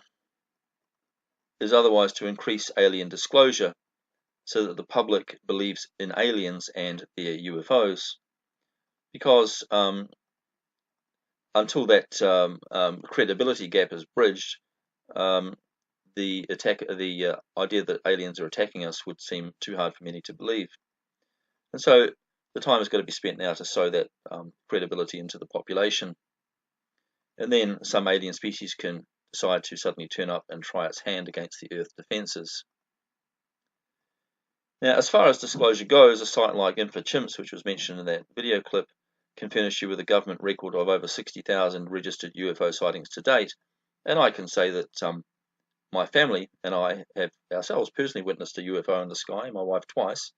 is otherwise to increase alien disclosure so that the public believes in aliens and their UFOs, because until that credibility gap is bridged, the idea that aliens are attacking us would seem too hard for many to believe. And so the time has got to be spent now to sow that credibility into the population. And then some alien species can decide to suddenly turn up and try its hand against the Earth defences. Now, as far as disclosure goes, a site like InfoChimps, which was mentioned in that video clip, can furnish you with a government record of over 60,000 registered UFO sightings to date. And I can say that my family and I have ourselves personally witnessed a UFO in the sky, my wife twice.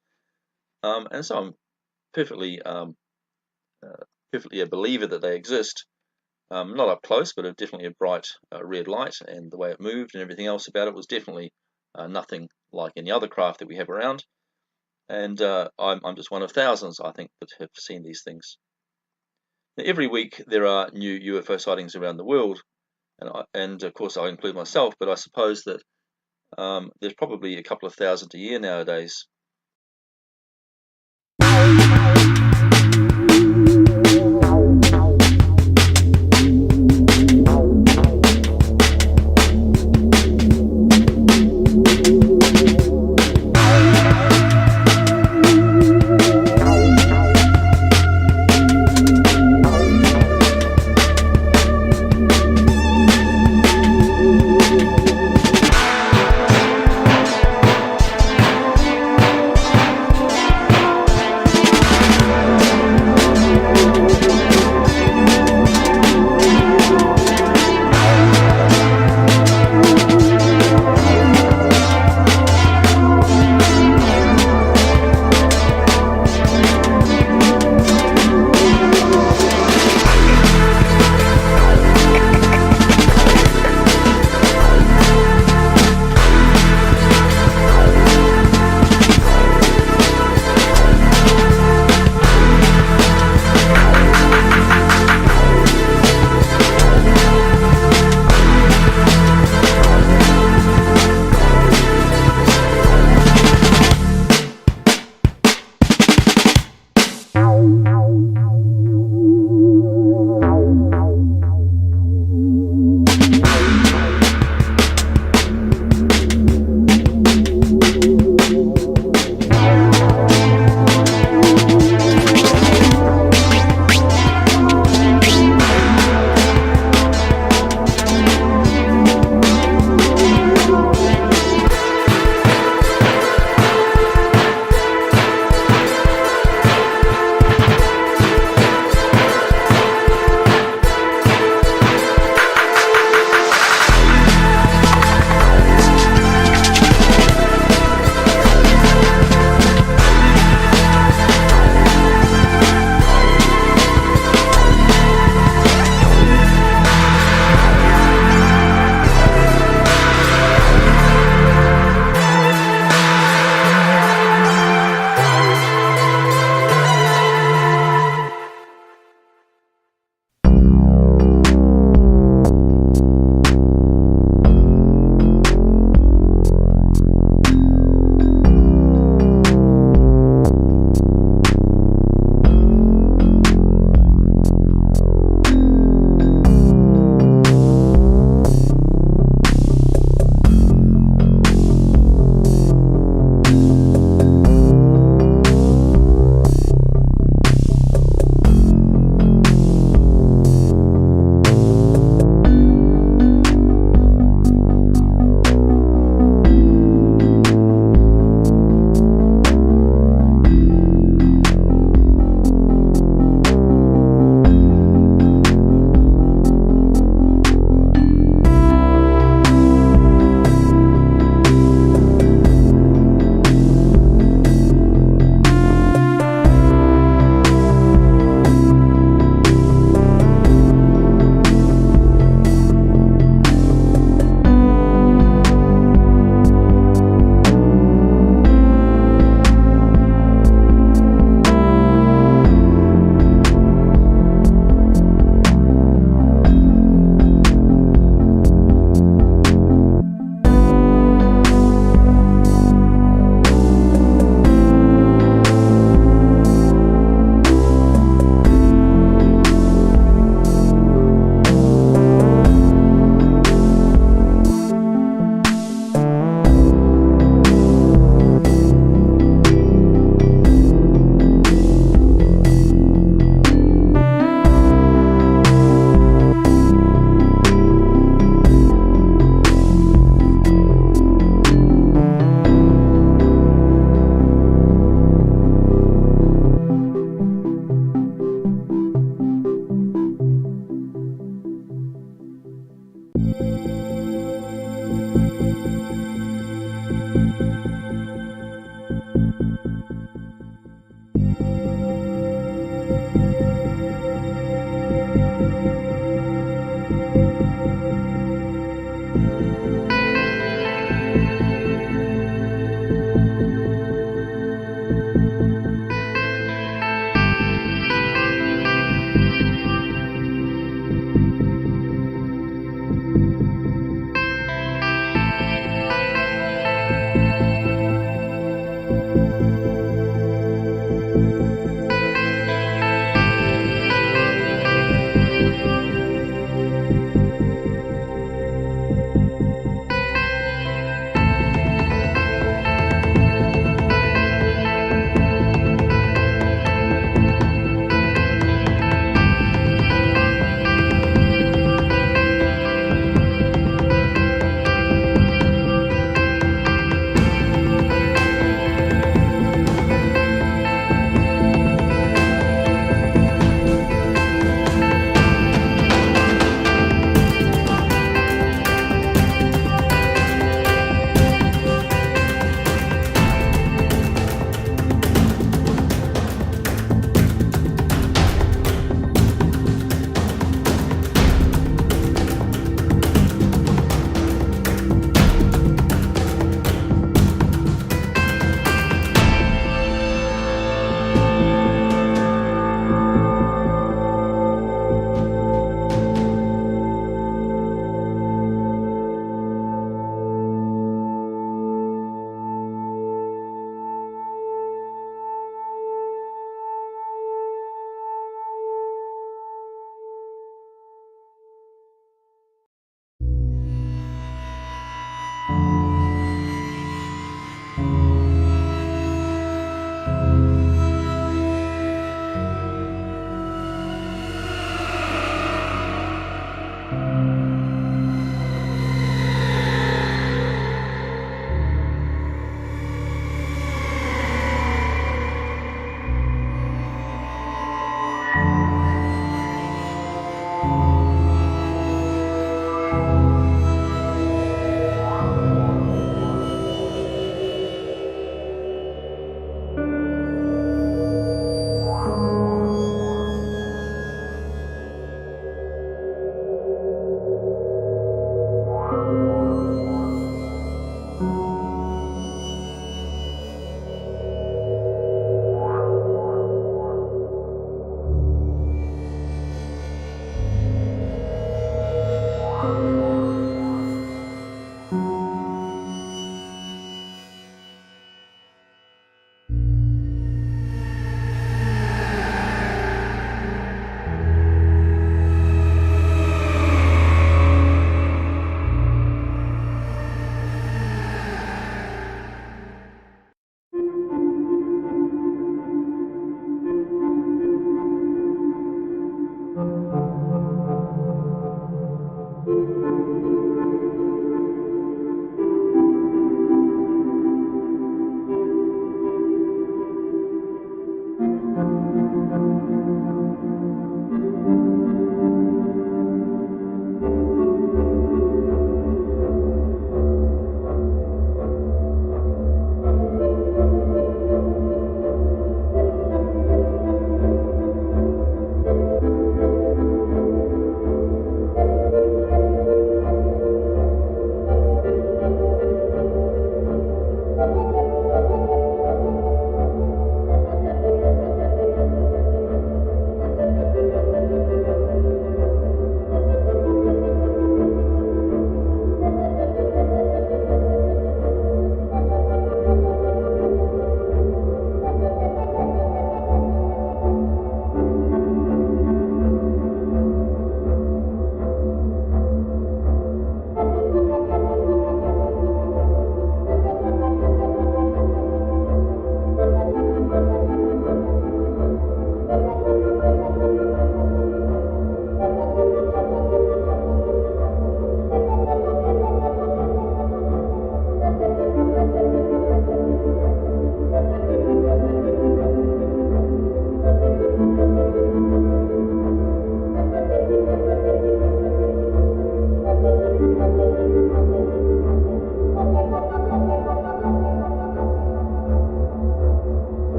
And so I'm perfectly a believer that they exist. Not up close, but definitely a bright red light, and the way it moved and everything else about it was definitely nothing like any other craft that we have around. And I'm just one of thousands, I think, that have seen these things. Now, every week there are new UFO sightings around the world, and of course I include myself, but I suppose that there's probably a couple of thousand a year nowadays.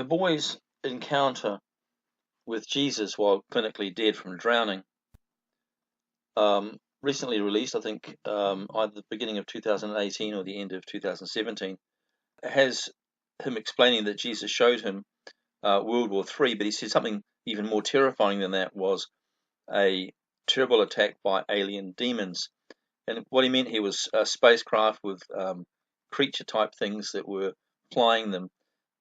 a boy's encounter with Jesus while clinically dead from drowning, recently released, I think either the beginning of 2018 or the end of 2017, has him explaining that Jesus showed him World War III, but he said something even more terrifying than that was a terrible attack by alien demons. And what he meant here was a spacecraft with creature-type things that were flying them,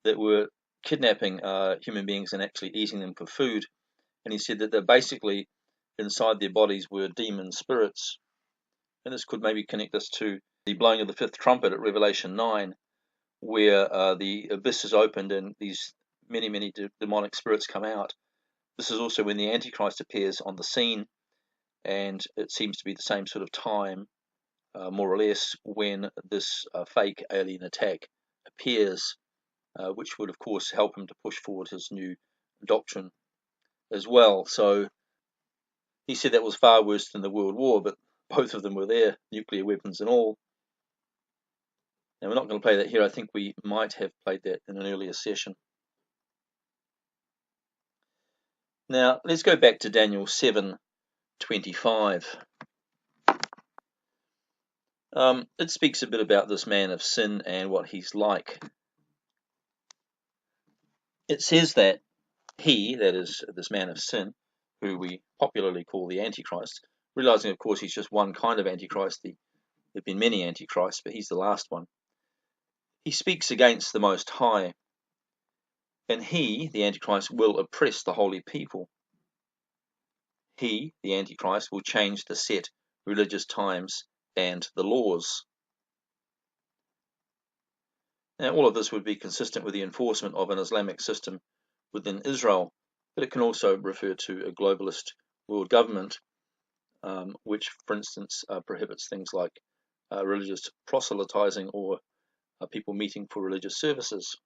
that were kidnapping human beings and actually eating them for food. And he said that they're basically inside their bodies were demon spirits. And this could maybe connect us to the blowing of the fifth trumpet at Revelation 9, where the abyss is opened and these many demonic spirits come out. This is also when the Antichrist appears on the scene, and it seems to be the same sort of time, more or less, when this fake alien attack appears, which would, of course, help him to push forward his new doctrine as well. So he said that was far worse than the World War, but both of them were there, nuclear weapons and all. Now, we're not going to play that here. I think we might have played that in an earlier session. Now, let's go back to Daniel 7:25. It speaks a bit about this man of sin and what he's like. It says that he, that is this man of sin, who we popularly call the Antichrist, realizing, of course, he's just one kind of Antichrist. There have been many Antichrists, but he's the last one. He speaks against the Most High, and he, the Antichrist, will oppress the holy people. He, the Antichrist, will change the set religious times and the laws. Now, all of this would be consistent with the enforcement of an Islamic system within Israel, but it can also refer to a globalist world government, which, for instance, prohibits things like religious proselytizing or people meeting for religious services.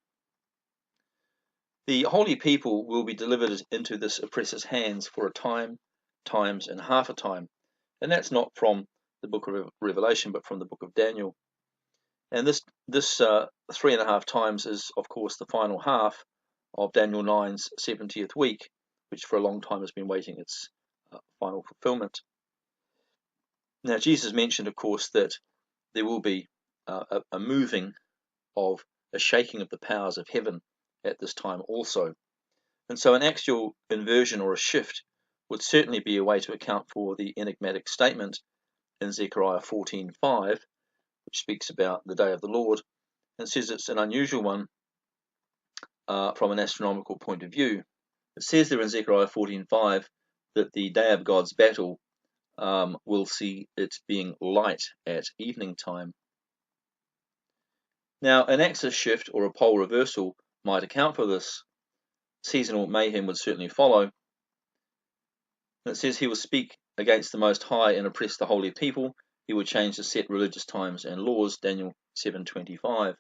The holy people will be delivered into this oppressor's hands for a time, times, and half a time. And that's not from the book of Revelation, but from the book of Daniel. And this 3.5 times is, of course, the final half of Daniel 9's 70th week, which for a long time has been waiting its final fulfillment. Now, Jesus mentioned, of course, that there will be a moving of a shaking of the powers of heaven at this time also. And so an actual inversion or a shift would certainly be a way to account for the enigmatic statement in Zechariah 14:5, which speaks about the day of the Lord, and says it's an unusual one from an astronomical point of view. It says there in Zechariah 14:5 that the day of God's battle will see it being light at evening time. Now, an axis shift or a pole reversal might account for this. Seasonal mayhem would certainly follow. And it says he will speak against the Most High and oppress the holy people. He will change the set religious times and laws, Daniel 7:25.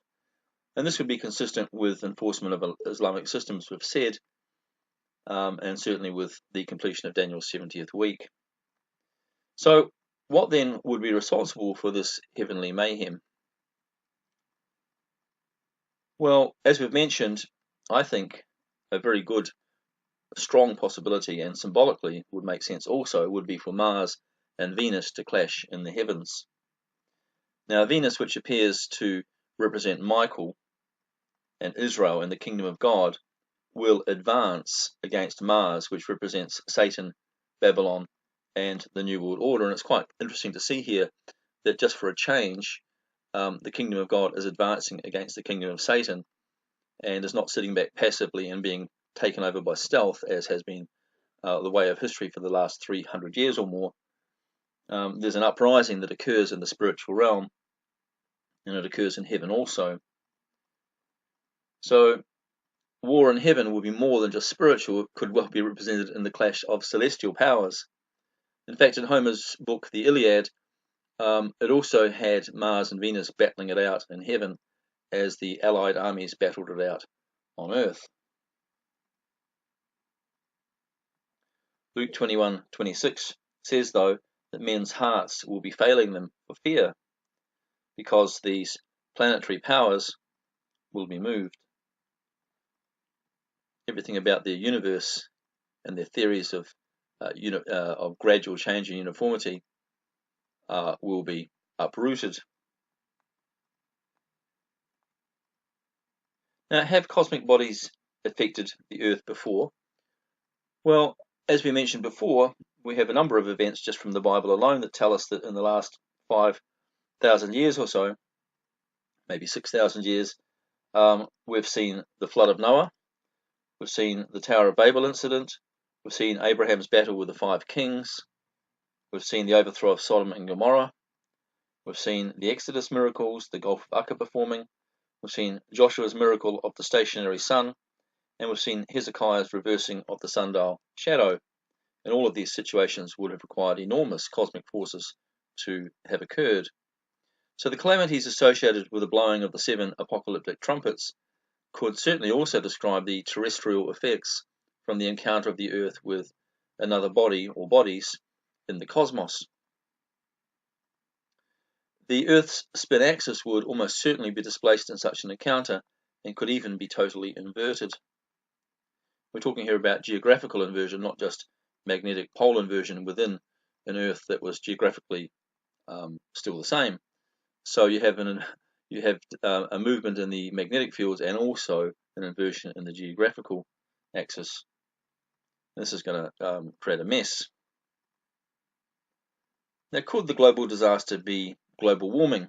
And this would be consistent with enforcement of Islamic systems, we've said, and certainly with the completion of Daniel's 70th week. So what then would be responsible for this heavenly mayhem? Well, as we've mentioned, I think a very good, strong possibility, and symbolically would make sense also, would be for Mars and Venus to clash in the heavens. Now, Venus, which appears to represent Michael and Israel and the kingdom of God, will advance against Mars, which represents Satan, Babylon, and the New World Order. And it's quite interesting to see here that just for a change, the kingdom of God is advancing against the kingdom of Satan and is not sitting back passively and being taken over by stealth, as has been the way of history for the last 300 years or more. There's an uprising that occurs in the spiritual realm, and it occurs in heaven also. So war in heaven will be more than just spiritual. It could well be represented in the clash of celestial powers. In fact, in Homer's book, the Iliad, it also had Mars and Venus battling it out in heaven as the allied armies battled it out on earth. Luke 21:26 says, though, that men's hearts will be failing them for fear, because these planetary powers will be moved. everything about their universe and their theories of gradual change and uniformity will be uprooted. Now, have cosmic bodies affected the Earth before? Well, as we mentioned before, we have a number of events just from the Bible alone that tell us that in the last 5,000 years or so, maybe 6,000 years, we've seen the flood of Noah, we've seen the Tower of Babel incident, we've seen Abraham's battle with the 5 kings, we've seen the overthrow of Sodom and Gomorrah, we've seen the Exodus miracles, the Gulf of Acre performing, we've seen Joshua's miracle of the stationary sun, and we've seen Hezekiah's reversing of the sundial shadow. And all of these situations would have required enormous cosmic forces to have occurred. So the calamities associated with the blowing of the 7 apocalyptic trumpets could certainly also describe the terrestrial effects from the encounter of the Earth with another body or bodies in the cosmos. The Earth's spin axis would almost certainly be displaced in such an encounter and could even be totally inverted. We're talking here about geographical inversion, not just magnetic pole inversion within an Earth that was geographically still the same. So you have a movement in the magnetic fields and also an inversion in the geographical axis. This is going to create a mess. Now, could the global disaster be global warming?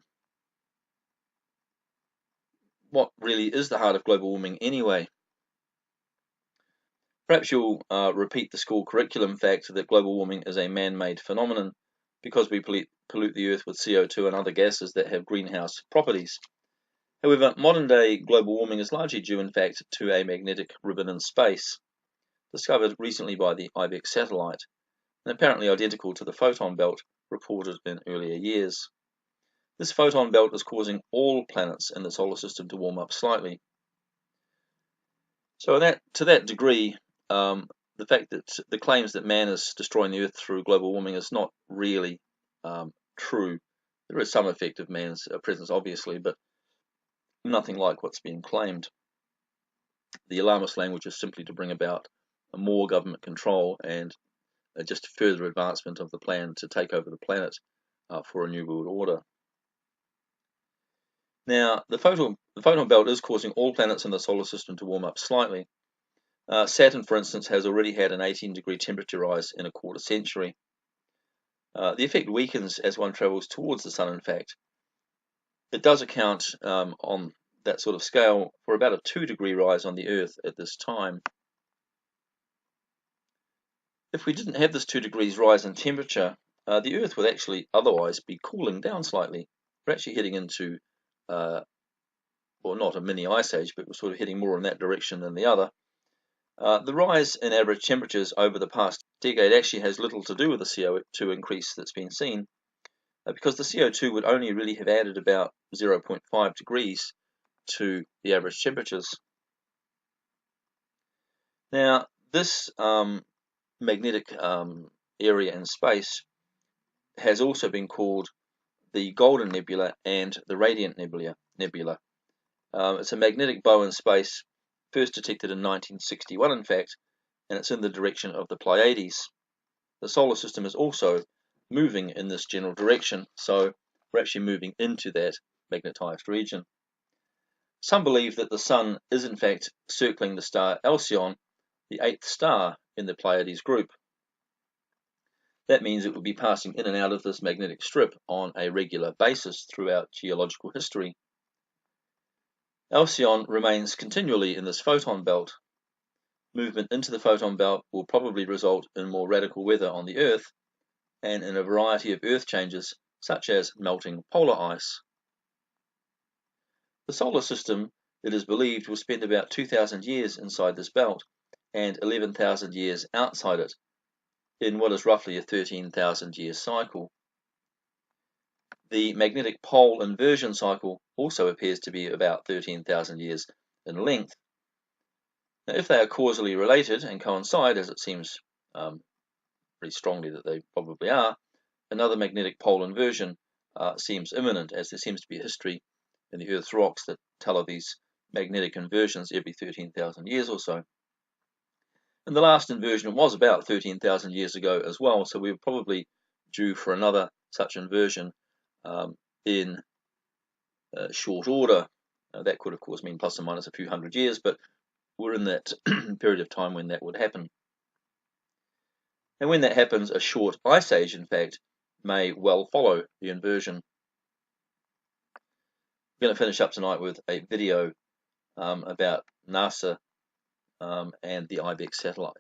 What really is the heart of global warming anyway? Perhaps you'll repeat the school curriculum fact that global warming is a man-made phenomenon because we pollute the Earth with CO2 and other gases that have greenhouse properties. However, modern-day global warming is largely due, in fact, to a magnetic ribbon in space, discovered recently by the IBEX satellite, and apparently identical to the photon belt reported in earlier years. This photon belt is causing all planets in the solar system to warm up slightly. So to that degree, the fact that the claims that man is destroying the Earth through global warming is not really true. There is some effect of man's presence, obviously, but nothing like what's being claimed. The alarmist language is simply to bring about more government control and just further advancement of the plan to take over the planet for a new world order. Now, the photon belt is causing all planets in the solar system to warm up slightly. Saturn, for instance, has already had an 18-degree temperature rise in a quarter century. The effect weakens as one travels towards the sun, in fact. It does account on that sort of scale for about a 2-degree rise on the Earth at this time. If we didn't have this 2 degrees rise in temperature, the Earth would actually otherwise be cooling down slightly. We're actually heading into, well, not a mini ice age, but we're sort of heading more in that direction than the other. The rise in average temperatures over the past decade actually has little to do with the CO2 increase that's been seen, because the CO2 would only really have added about 0.5 degrees to the average temperatures. Now, this magnetic area in space has also been called the Golden Nebula and the Radiant Nebula. It's a magnetic bow in space, first detected in 1961, in fact, and it's in the direction of the Pleiades. The solar system is also moving in this general direction, so we're actually moving into that magnetized region. Some believe that the Sun is in fact circling the star Alcyon, the 8th star in the Pleiades group. That means it will be passing in and out of this magnetic strip on a regular basis throughout geological history. Alcyon remains continually in this photon belt. Movement into the photon belt will probably result in more radical weather on the Earth and in a variety of Earth changes, such as melting polar ice. The solar system, it is believed, will spend about 2,000 years inside this belt and 11,000 years outside it, in what is roughly a 13,000-year cycle. The magnetic pole inversion cycle also appears to be about 13,000 years in length. Now, if they are causally related and coincide, as it seems pretty strongly that they probably are, another magnetic pole inversion seems imminent, as there seems to be a history in the Earth's rocks that tell of these magnetic inversions every 13,000 years or so. And the last inversion was about 13,000 years ago as well, so we were probably due for another such inversion in short order. That could, of course, mean plus or minus a few hundred years, but we're in that period of time when that would happen. And when that happens, a short ice age, in fact, may well follow the inversion. I'm going to finish up tonight with a video about NASA and the IBEX satellite.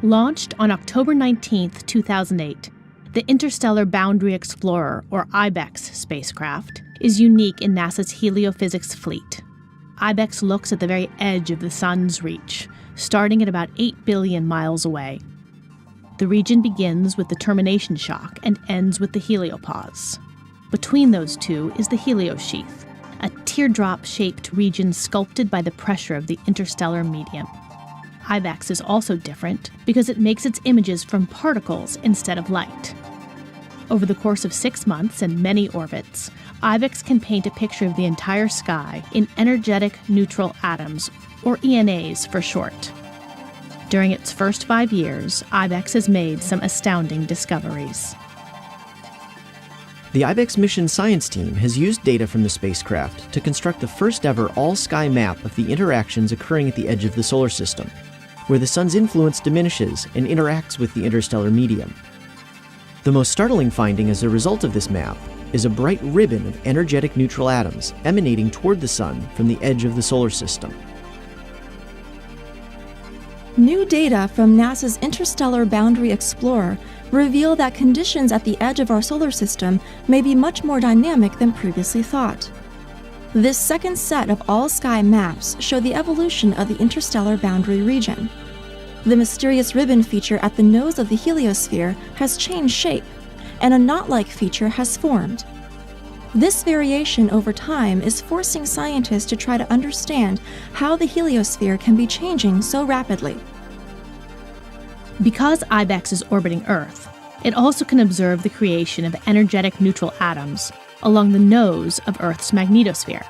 Launched on October 19, 2008, the Interstellar Boundary Explorer, or IBEX spacecraft, is unique in NASA's heliophysics fleet. IBEX looks at the very edge of the sun's reach, starting at about 8 billion miles away. The region begins with the termination shock and ends with the heliopause. Between those two is the heliosheath, a teardrop-shaped region sculpted by the pressure of the interstellar medium. IBEX is also different because it makes its images from particles instead of light. Over the course of 6 months and many orbits, IBEX can paint a picture of the entire sky in energetic neutral atoms, or ENAs for short. During its first 5 years, IBEX has made some astounding discoveries. The IBEX mission science team has used data from the spacecraft to construct the first ever all-sky map of the interactions occurring at the edge of the solar system, where the sun's influence diminishes and interacts with the interstellar medium. The most startling finding as a result of this map is a bright ribbon of energetic neutral atoms emanating toward the sun from the edge of the solar system. New data from NASA's Interstellar Boundary Explorer reveal that conditions at the edge of our solar system may be much more dynamic than previously thought. This second set of all-sky maps show the evolution of the interstellar boundary region. The mysterious ribbon feature at the nose of the heliosphere has changed shape, and a knot-like feature has formed. This variation over time is forcing scientists to try to understand how the heliosphere can be changing so rapidly. Because IBEX is orbiting Earth, it also can observe the creation of energetic neutral atoms along the nose of Earth's magnetosphere.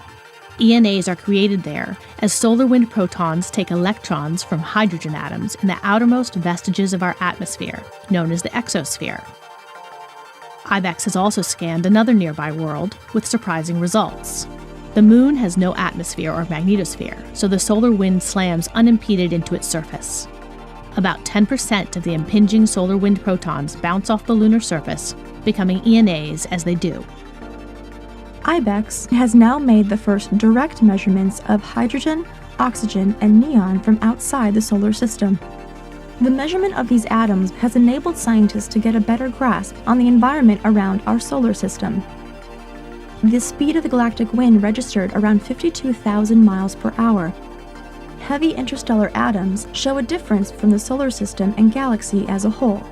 ENAs are created there as solar wind protons take electrons from hydrogen atoms in the outermost vestiges of our atmosphere, known as the exosphere. IBEX has also scanned another nearby world with surprising results. The Moon has no atmosphere or magnetosphere, so the solar wind slams unimpeded into its surface. About 10% of the impinging solar wind protons bounce off the lunar surface, becoming ENAs as they do. IBEX has now made the first direct measurements of hydrogen, oxygen, and neon from outside the solar system. The measurement of these atoms has enabled scientists to get a better grasp on the environment around our solar system. The speed of the galactic wind registered around 52,000 miles per hour. Heavy interstellar atoms show a difference from the solar system and galaxy as a whole.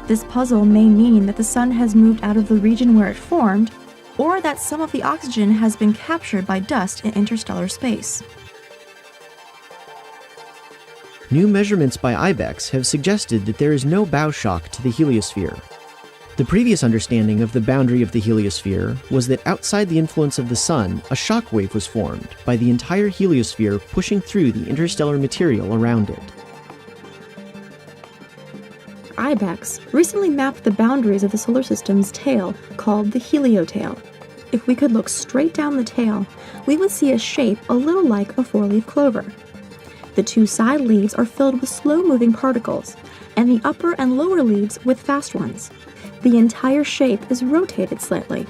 This puzzle may mean that the sun has moved out of the region where it formed, or that some of the oxygen has been captured by dust in interstellar space. New measurements by IBEX have suggested that there is no bow shock to the heliosphere. The previous understanding of the boundary of the heliosphere was that outside the influence of the sun, a shock wave was formed by the entire heliosphere pushing through the interstellar material around it. IBEX recently mapped the boundaries of the solar system's tail, called the heliotail. If we could look straight down the tail, we would see a shape a little like a four-leaf clover. The two side leaves are filled with slow-moving particles, and the upper and lower leaves with fast ones. The entire shape is rotated slightly.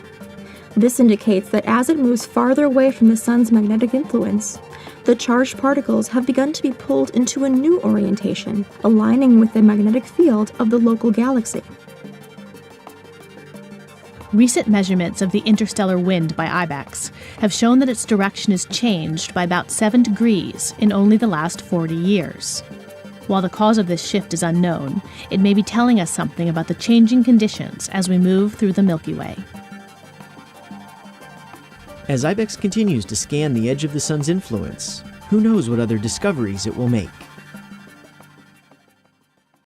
This indicates that as it moves farther away from the sun's magnetic influence, the charged particles have begun to be pulled into a new orientation, aligning with the magnetic field of the local galaxy. Recent measurements of the interstellar wind by IBEX have shown that its direction has changed by about 7 degrees in only the last 40 years. While the cause of this shift is unknown, it may be telling us something about the changing conditions as we move through the Milky Way. As IBEX continues to scan the edge of the sun's influence, who knows what other discoveries it will make.